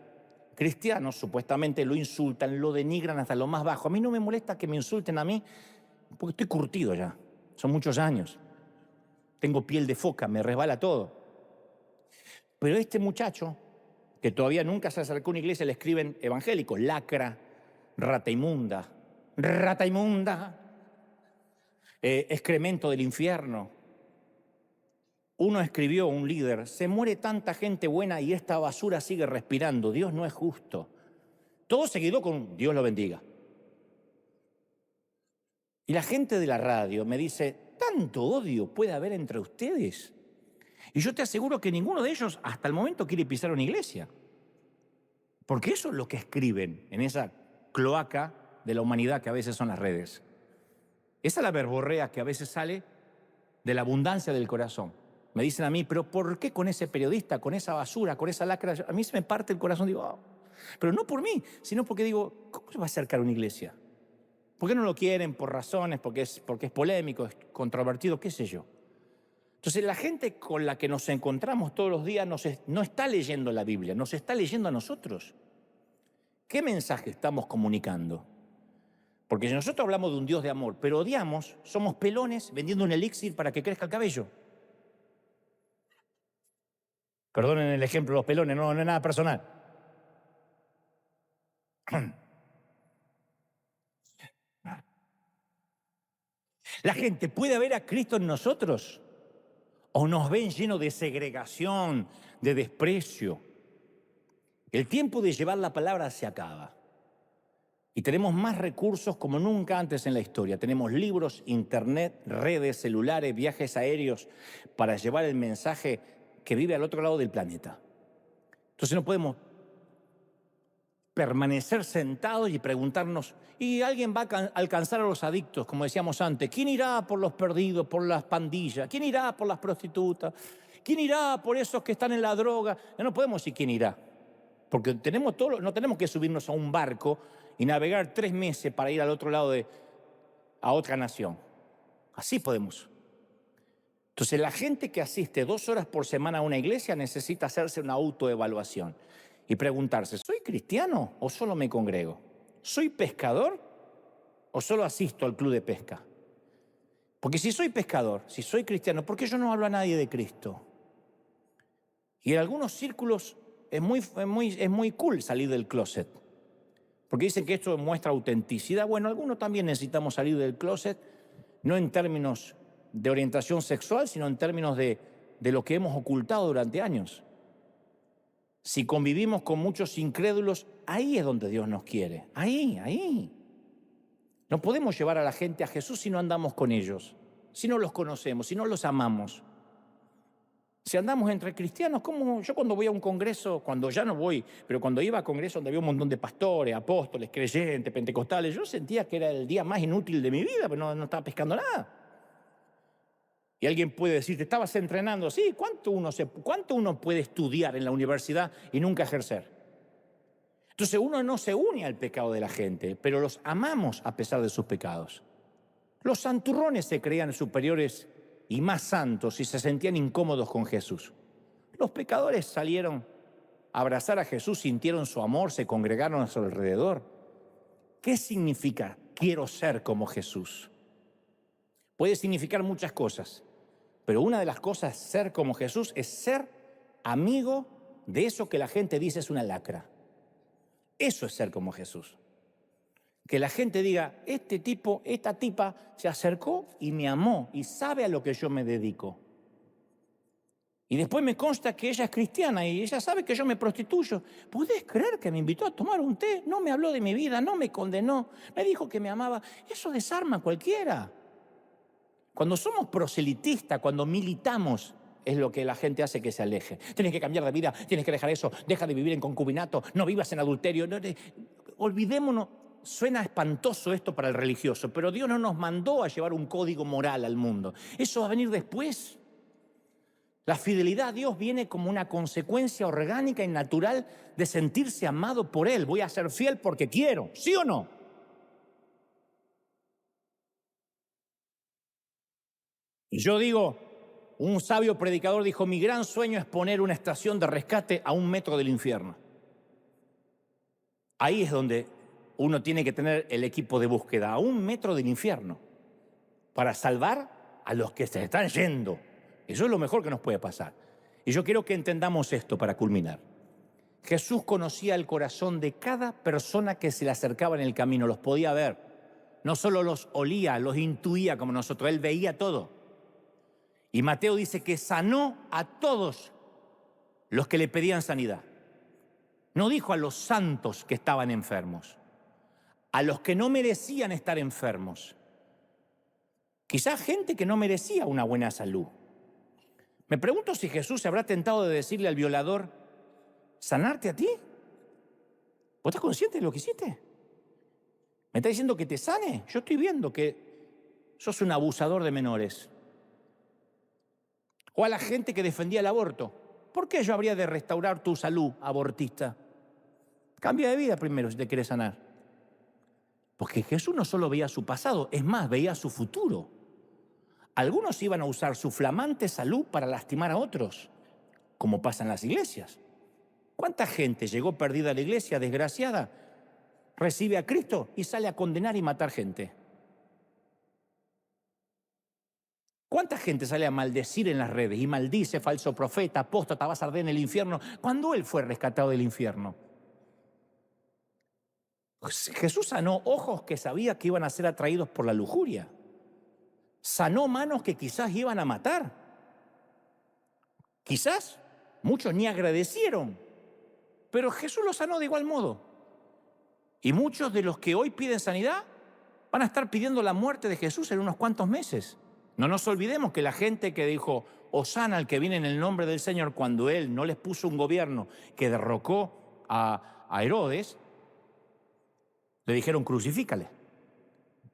cristianos supuestamente lo insultan, lo denigran hasta lo más bajo. A mí no me molesta que me insulten a mí porque estoy curtido ya, son muchos años. Tengo piel de foca, me resbala todo. Pero este muchacho, que todavía nunca se acercó a una iglesia, le escriben evangélico, lacra, rata inmunda, excremento del infierno. Uno escribió, un líder, se muere tanta gente buena y esta basura sigue respirando, Dios no es justo. Todo seguido con Dios lo bendiga. Y la gente de la radio me dice, ¿tanto odio puede haber entre ustedes? Y yo te aseguro que ninguno de ellos hasta el momento quiere pisar una iglesia. Porque eso es lo que escriben en esa cloaca de la humanidad que a veces son las redes. Esa es la verborrea que a veces sale de la abundancia del corazón. Me dicen a mí, pero ¿por qué con ese periodista, con esa basura, con esa lacra? A mí se me parte el corazón, digo, oh. Pero no por mí, sino porque digo, ¿cómo se va a acercar a una iglesia? ¿Por qué no lo quieren? Por razones, porque es polémico, es controvertido, qué sé yo. Entonces la gente con la que nos encontramos todos los días no está leyendo la Biblia, nos está leyendo a nosotros. ¿Qué mensaje estamos comunicando? Porque si nosotros hablamos de un Dios de amor, pero odiamos, somos pelones vendiendo un elixir para que crezca el cabello. Perdonen el ejemplo de los pelones, no es nada personal. La gente puede ver a Cristo en nosotros o nos ven llenos de segregación, de desprecio. El tiempo de llevar la palabra se acaba. Y tenemos más recursos como nunca antes en la historia. Tenemos libros, internet, redes, celulares, viajes aéreos para llevar el mensaje que vive al otro lado del planeta. Entonces no podemos permanecer sentados y preguntarnos, ¿y alguien va a alcanzar a los adictos, como decíamos antes? ¿Quién irá por los perdidos, por las pandillas? ¿Quién irá por las prostitutas? ¿Quién irá por esos que están en la droga? No podemos decir quién irá, porque no tenemos que subirnos a un barco y navegar 3 meses para ir al otro lado a otra nación. Así podemos. Entonces la gente que asiste 2 horas por semana a una iglesia necesita hacerse una autoevaluación y preguntarse, ¿soy cristiano o solo me congrego? ¿Soy pescador o solo asisto al club de pesca? Porque si soy pescador, si soy cristiano, ¿por qué yo no hablo a nadie de Cristo? Y en algunos círculos es muy cool salir del closet, porque dicen que esto muestra autenticidad. Bueno, algunos también necesitamos salir del closet, no en términos de orientación sexual, sino en términos de lo que hemos ocultado durante años. Si convivimos con muchos incrédulos, ahí es donde Dios nos quiere, ahí. No podemos llevar a la gente a Jesús si no andamos con ellos, si no los conocemos, si no los amamos. Si andamos entre cristianos, ¿cómo? Yo cuando voy a un congreso, cuando ya no voy, pero cuando iba a congresos donde había un montón de pastores, apóstoles, creyentes, pentecostales, yo sentía que era el día más inútil de mi vida, pero no estaba pescando nada. Y alguien puede decir, ¿te estabas entrenando? Sí, ¿cuánto uno puede estudiar en la universidad y nunca ejercer? Entonces uno no se une al pecado de la gente, pero los amamos a pesar de sus pecados. Los santurrones se creían superiores y más santos y se sentían incómodos con Jesús. Los pecadores salieron a abrazar a Jesús, sintieron su amor, se congregaron a su alrededor. ¿Qué significa quiero ser como Jesús? Puede significar muchas cosas, pero una de las cosas ser como Jesús es ser amigo de eso que la gente dice es una lacra. Eso es ser como Jesús. Que la gente diga, este tipo, esta tipa se acercó y me amó y sabe a lo que yo me dedico. Y después me consta que ella es cristiana y ella sabe que yo me prostituyo. ¿Podés creer que me invitó a tomar un té? No me habló de mi vida, no me condenó, me dijo que me amaba. Eso desarma a cualquiera. Cuando somos proselitistas, cuando militamos, es lo que la gente hace que se aleje. Tienes que cambiar de vida, tienes que dejar eso, deja de vivir en concubinato, no vivas en adulterio. Olvidémonos, suena espantoso esto para el religioso, pero Dios no nos mandó a llevar un código moral al mundo. Eso va a venir después. La fidelidad a Dios viene como una consecuencia orgánica y natural de sentirse amado por Él. Voy a ser fiel porque quiero, ¿sí o no? Y yo digo, un sabio predicador dijo, mi gran sueño es poner una estación de rescate a 1 metro del infierno. Ahí es donde uno tiene que tener el equipo de búsqueda, a 1 metro del infierno, para salvar a los que se están yendo. Eso es lo mejor que nos puede pasar. Y yo quiero que entendamos esto para culminar. Jesús conocía el corazón de cada persona que se le acercaba en el camino, los podía ver. No solo los olía, los intuía como nosotros, Él veía todo. Y Mateo dice que sanó a todos los que le pedían sanidad. No dijo a los santos que estaban enfermos, a los que no merecían estar enfermos. Quizás gente que no merecía una buena salud. Me pregunto si Jesús se habrá tentado de decirle al violador, ¿sanarte a ti? ¿Vos estás consciente de lo que hiciste? ¿Me está diciendo que te sane? Yo estoy viendo que sos un abusador de menores. O a la gente que defendía el aborto. ¿Por qué yo habría de restaurar tu salud, abortista? Cambia de vida primero si te quieres sanar. Porque Jesús no solo veía su pasado, es más, veía su futuro. Algunos iban a usar su flamante salud para lastimar a otros, como pasa en las iglesias. ¿Cuánta gente llegó perdida a la iglesia, desgraciada, recibe a Cristo y sale a condenar y matar gente? ¿Cuánta gente sale a maldecir en las redes y maldice, falso profeta, apóstata, vas a arder en el infierno, cuando Él fue rescatado del infierno? Jesús sanó ojos que sabía que iban a ser atraídos por la lujuria. Sanó manos que quizás iban a matar. Quizás muchos ni agradecieron, pero Jesús los sanó de igual modo. Y muchos de los que hoy piden sanidad van a estar pidiendo la muerte de Jesús en unos cuantos meses. No nos olvidemos que la gente que dijo, Hosana al que viene en el nombre del Señor, cuando Él no les puso un gobierno que derrocó a Herodes, le dijeron crucifícale.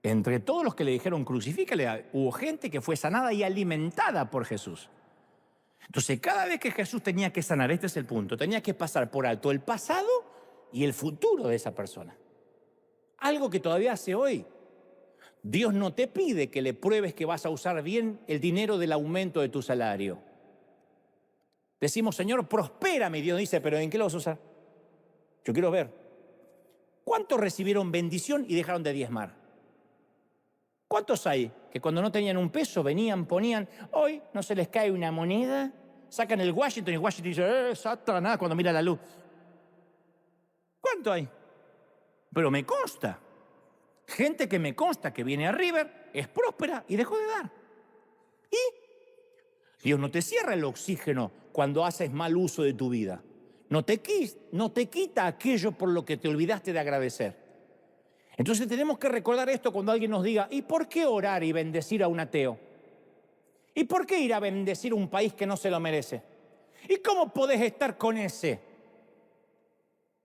Entre todos los que le dijeron crucifícale, hubo gente que fue sanada y alimentada por Jesús. Entonces, cada vez que Jesús tenía que sanar, este es el punto, tenía que pasar por alto el pasado y el futuro de esa persona. Algo que todavía hace hoy. Dios no te pide que le pruebes que vas a usar bien el dinero del aumento de tu salario. Decimos, Señor, prospérame. Dios dice, ¿pero en qué lo vas a usar? Yo quiero ver. ¿Cuántos recibieron bendición y dejaron de diezmar? ¿Cuántos hay que cuando no tenían un peso venían, ponían, hoy no se les cae una moneda? Sacan el Washington y Washington dice, Satanás, cuando mira la luz. ¿Cuánto hay? Pero me consta. Gente que me consta que viene a River, es próspera y dejó de dar. Y Dios no te cierra el oxígeno cuando haces mal uso de tu vida. No te quita aquello por lo que te olvidaste de agradecer. Entonces tenemos que recordar esto cuando alguien nos diga, ¿y por qué orar y bendecir a un ateo? ¿Y por qué ir a bendecir un país que no se lo merece? ¿Y cómo podés estar con ese?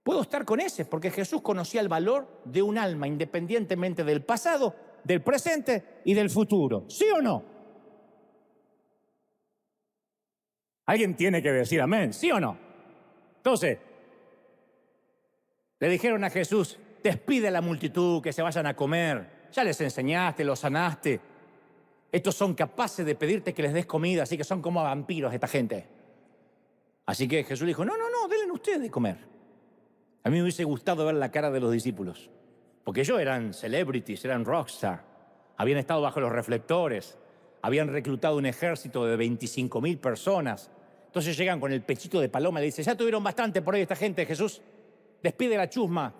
Puedo estar con ese porque Jesús conocía el valor de un alma independientemente del pasado, del presente y del futuro. ¿Sí o no? Alguien tiene que decir amén, ¿sí o no? Entonces, le dijeron a Jesús, despide a la multitud, que se vayan a comer. Ya les enseñaste, los sanaste. Estos son capaces de pedirte que les des comida, así que son como vampiros esta gente. Así que Jesús dijo, no, denle ustedes de comer. A mí me hubiese gustado ver la cara de los discípulos, porque ellos eran celebrities, eran rockstar, habían estado bajo los reflectores, habían reclutado un ejército de 25.000 personas, Entonces llegan con el pechito de paloma y le dicen, ya tuvieron bastante por hoy esta gente, Jesús. Despide la chusma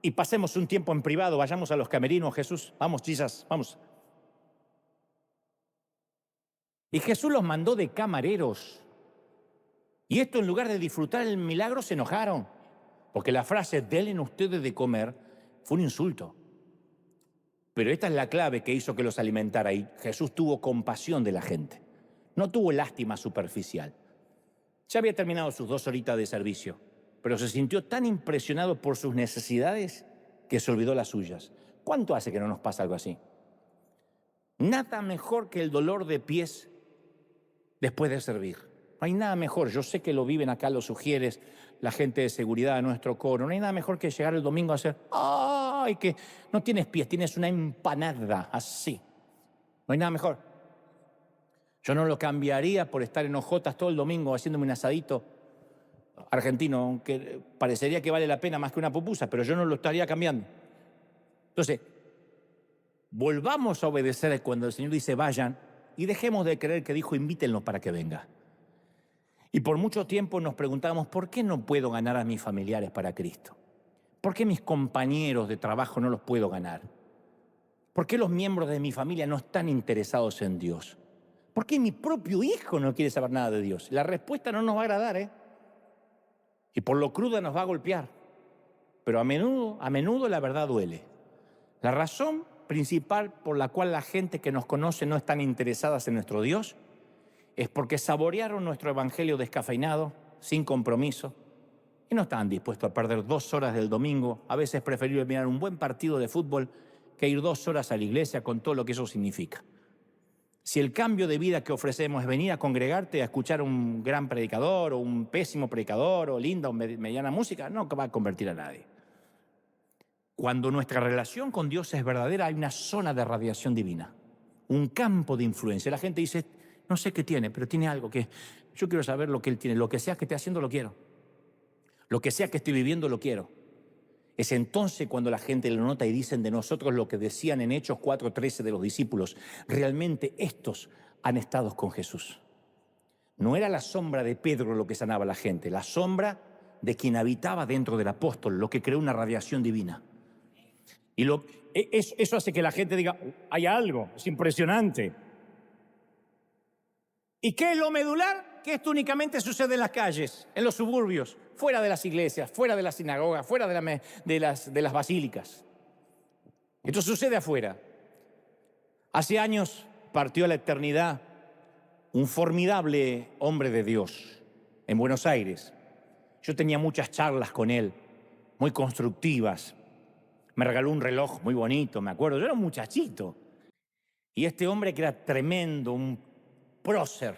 y pasemos un tiempo en privado, vayamos a los camerinos, Jesús. Vamos, chisas, vamos. Y Jesús los mandó de camareros. Y esto, en lugar de disfrutar el milagro, se enojaron. Porque la frase, denle ustedes de comer, fue un insulto. Pero esta es la clave que hizo que los alimentara. Y Jesús tuvo compasión de la gente. No tuvo lástima superficial. Ya había terminado sus 2 horitas de servicio, pero se sintió tan impresionado por sus necesidades que se olvidó las suyas. ¿Cuánto hace que no nos pasa algo así? Nada mejor que el dolor de pies después de servir. No hay nada mejor. Yo sé que lo viven acá los sugieres, la gente de seguridad de nuestro coro. No hay nada mejor que llegar el domingo a hacer, ¡ay! Que no tienes pies, tienes una empanada así. No hay nada mejor. Yo no lo cambiaría por estar en hojotas todo el domingo haciéndome un asadito argentino, aunque parecería que vale la pena más que una pupusa, pero yo no lo estaría cambiando. Entonces, volvamos a obedecer cuando el Señor dice vayan y dejemos de creer que dijo invítenlos para que venga. Y por mucho tiempo nos preguntábamos, ¿por qué no puedo ganar a mis familiares para Cristo? ¿Por qué mis compañeros de trabajo no los puedo ganar? ¿Por qué los miembros de mi familia no están interesados en Dios? ¿Por qué mi propio hijo no quiere saber nada de Dios? La respuesta no nos va a agradar, ¿eh? Y por lo cruda nos va a golpear. Pero a menudo la verdad duele. La razón principal por la cual la gente que nos conoce no están interesadas en nuestro Dios es porque saborearon nuestro evangelio descafeinado, sin compromiso, y no estaban dispuestos a perder 2 horas del domingo. A veces preferible mirar un buen partido de fútbol que ir 2 horas a la iglesia con todo lo que eso significa. Si el cambio de vida que ofrecemos es venir a congregarte a escuchar un gran predicador o un pésimo predicador o linda o mediana música, no va a convertir a nadie. Cuando nuestra relación con Dios es verdadera, hay una zona de radiación divina, un campo de influencia. La gente dice, no sé qué tiene, pero tiene algo que yo quiero saber lo que él tiene. Lo que sea que esté haciendo, lo quiero. Lo que sea que esté viviendo, lo quiero. Es entonces cuando la gente lo nota y dicen de nosotros lo que decían en Hechos 4:13 de los discípulos. Realmente estos han estado con Jesús. No era la sombra de Pedro lo que sanaba a la gente, la sombra de quien habitaba dentro del apóstol, lo que creó una radiación divina. Y eso hace que la gente diga, hay algo, es impresionante. ¿Y qué es lo medular? Que esto únicamente sucede en las calles, en los suburbios, fuera de las iglesias, fuera de las sinagogas, fuera de las basílicas. Esto sucede afuera. Hace años partió a la eternidad un formidable hombre de Dios en Buenos Aires. Yo tenía muchas charlas con él, muy constructivas. Me regaló un reloj muy bonito, me acuerdo. Yo era un muchachito. Y este hombre, que era tremendo, un prócer,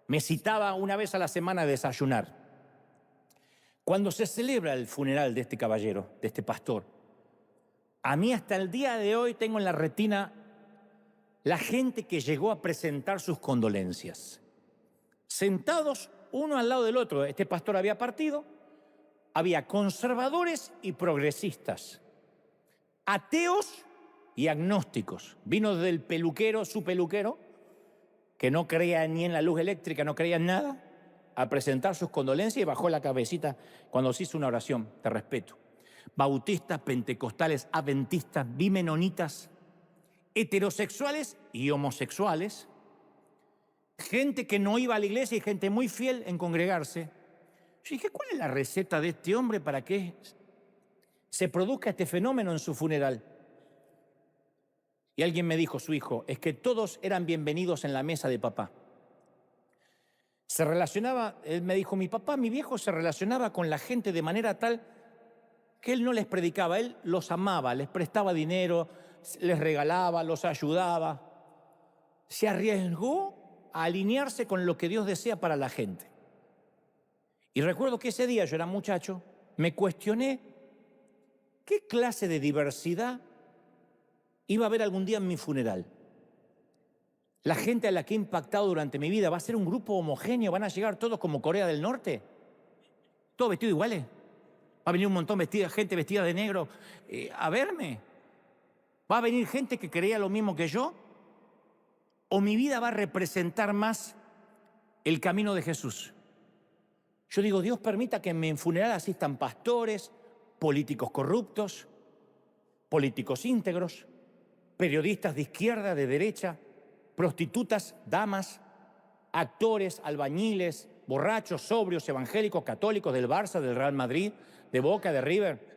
me citaba una vez a la semana a desayunar. Cuando se celebra el funeral de este caballero, de este pastor, a mí hasta el día de hoy tengo en la retina la gente que llegó a presentar sus condolencias. Sentados uno al lado del otro. Este pastor había partido. Había conservadores y progresistas, ateos y agnósticos. Vino desde el peluquero, su peluquero, que no creía ni en la luz eléctrica, no creía en nada, a presentar sus condolencias y bajó la cabecita cuando se hizo una oración de respeto. Bautistas, pentecostales, adventistas, bimenonitas, heterosexuales y homosexuales, gente que no iba a la iglesia y gente muy fiel en congregarse. Yo dije, ¿cuál es la receta de este hombre para que se produzca este fenómeno en su funeral? Y alguien me dijo, su hijo, es que todos eran bienvenidos en la mesa de papá. Se relacionaba, él me dijo, mi viejo se relacionaba con la gente de manera tal que él no les predicaba, él los amaba, les prestaba dinero, les regalaba, los ayudaba. Se arriesgó a alinearse con lo que Dios desea para la gente. Y recuerdo que ese día, yo era muchacho, me cuestioné qué clase de diversidad iba a haber algún día en mi funeral. La gente a la que he impactado durante mi vida, ¿va a ser un grupo homogéneo? ¿Van a llegar todos como Corea del Norte? ¿Todos vestidos iguales? ¿Va a venir un montón de gente vestida de negro a verme? ¿Va a venir gente que creía lo mismo que yo? ¿O mi vida va a representar más el camino de Jesús. Yo digo, Dios permita que en mi funeral asistan pastores, políticos corruptos, políticos íntegros, periodistas de izquierda, de derecha, prostitutas, damas, actores, albañiles, borrachos, sobrios, evangélicos, católicos, del Barça, del Real Madrid, de Boca, de River.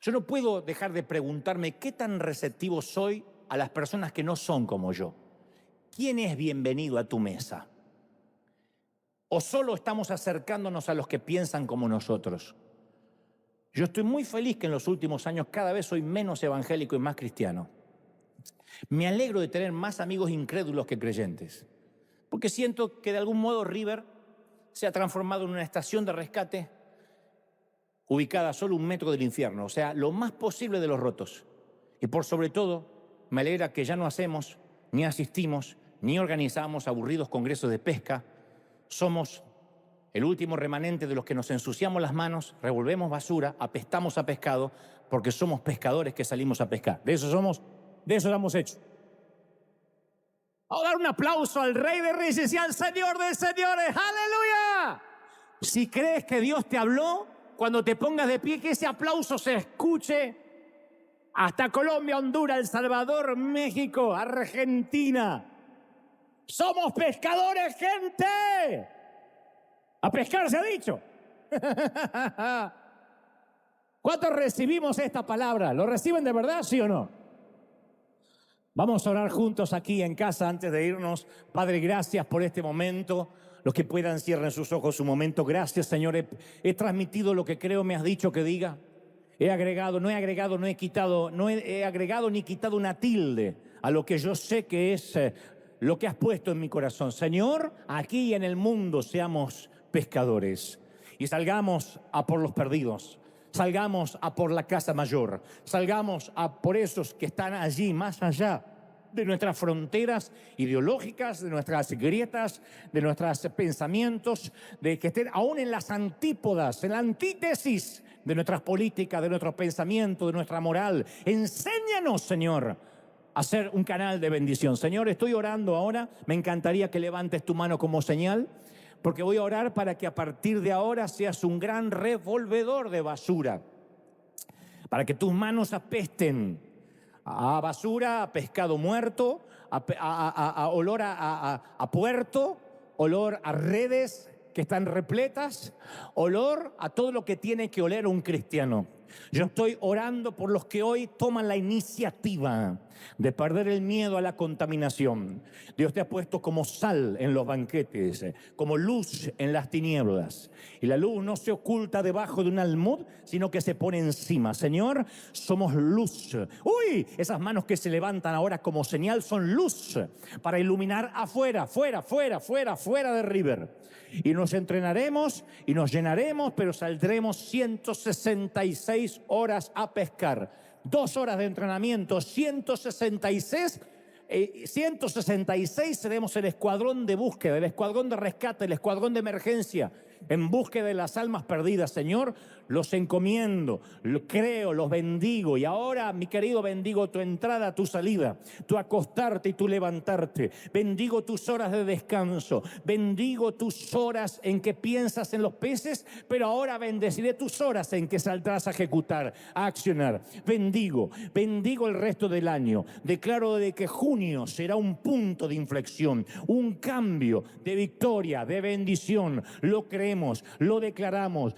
Yo no puedo dejar de preguntarme qué tan receptivo soy a las personas que no son como yo. ¿Quién es bienvenido a tu mesa? ¿O solo estamos acercándonos a los que piensan como nosotros? Yo estoy muy feliz que en los últimos años cada vez soy menos evangélico y más cristiano. Me alegro de tener más amigos incrédulos que creyentes, porque siento que de algún modo River se ha transformado en una estación de rescate ubicada a solo 1 metro del infierno, o sea, lo más posible de los rotos. Y por sobre todo, me alegra que ya no hacemos, ni asistimos, ni organizamos aburridos congresos de pesca. Somos el último remanente de los que nos ensuciamos las manos, revolvemos basura, apestamos a pescado, porque somos pescadores que salimos a pescar. De eso lo hemos hecho. Vamos a dar un aplauso al Rey de Reyes y al Señor de Señores. ¡Aleluya! Si crees que Dios te habló, cuando te pongas de pie, que ese aplauso se escuche hasta Colombia, Honduras, El Salvador, México, Argentina. ¡Somos pescadores, gente! A pescar se ha dicho. ¿Cuántos recibimos esta palabra? ¿Lo reciben de verdad, sí o no? Vamos a orar juntos aquí en casa antes de irnos. Padre, gracias por este momento. Los que puedan, cierren sus ojos un momento. Gracias, Señor. He transmitido lo que creo me has dicho que diga. He agregado, no he agregado, no he quitado, no he agregado ni quitado una tilde a lo que yo sé que es lo que has puesto en mi corazón. Señor, aquí en el mundo seamos pescadores y salgamos a por los perdidos. Salgamos a por la casa mayor. Salgamos a por esos que están allí, más allá de nuestras fronteras ideológicas, de nuestras grietas, de nuestros pensamientos, de que estén aún en las antípodas, en la antítesis de nuestras políticas, de nuestros pensamientos, de nuestra moral. Enséñanos, Señor, a ser un canal de bendición. Señor, estoy orando ahora. Me encantaría que levantes tu mano como señal, porque voy a orar para que a partir de ahora seas un gran revolvedor de basura, para que tus manos apesten a basura, a pescado muerto, a olor a puerto, olor a redes que están repletas, olor a todo lo que tiene que oler un cristiano. Yo estoy orando por los que hoy toman la iniciativa de perder el miedo a la contaminación. Dios te ha puesto como sal en los banquetes, como luz en las tinieblas. Y la luz no se oculta debajo de un almud, sino que se pone encima. Señor, somos luz. ¡Uy! Esas manos que se levantan ahora como señal son luz para iluminar afuera, fuera de River. Y nos entrenaremos y nos llenaremos, pero saldremos 166 horas a pescar. 2 horas de entrenamiento, 166 seremos el escuadrón de búsqueda, el escuadrón de rescate, el escuadrón de emergencia, en búsqueda de las almas perdidas. Señor, los encomiendo, creo, los bendigo. Y ahora, mi querido, bendigo tu entrada, tu salida, tu acostarte y tu levantarte. Bendigo tus horas de descanso. Bendigo tus horas en que piensas en los peces, pero ahora bendeciré tus horas en que saldrás a ejecutar, a accionar. Bendigo el resto del año. Declaro de que junio será un punto de inflexión, un cambio de victoria, de bendición. Lo creemos, lo declaramos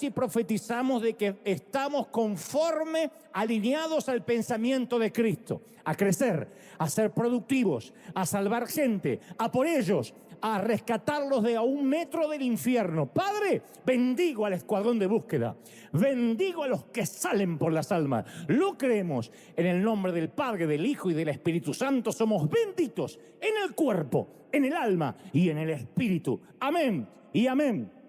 y profetizamos de que estamos conforme, alineados al pensamiento de Cristo, a crecer, a ser productivos, a salvar gente, a por ellos, a rescatarlos de a 1 metro del infierno. Padre, bendigo al escuadrón de búsqueda, bendigo a los que salen por las almas. Lo creemos en el nombre del Padre, del Hijo y del Espíritu Santo. Somos benditos en el cuerpo, en el alma y en el espíritu. Amén y amén.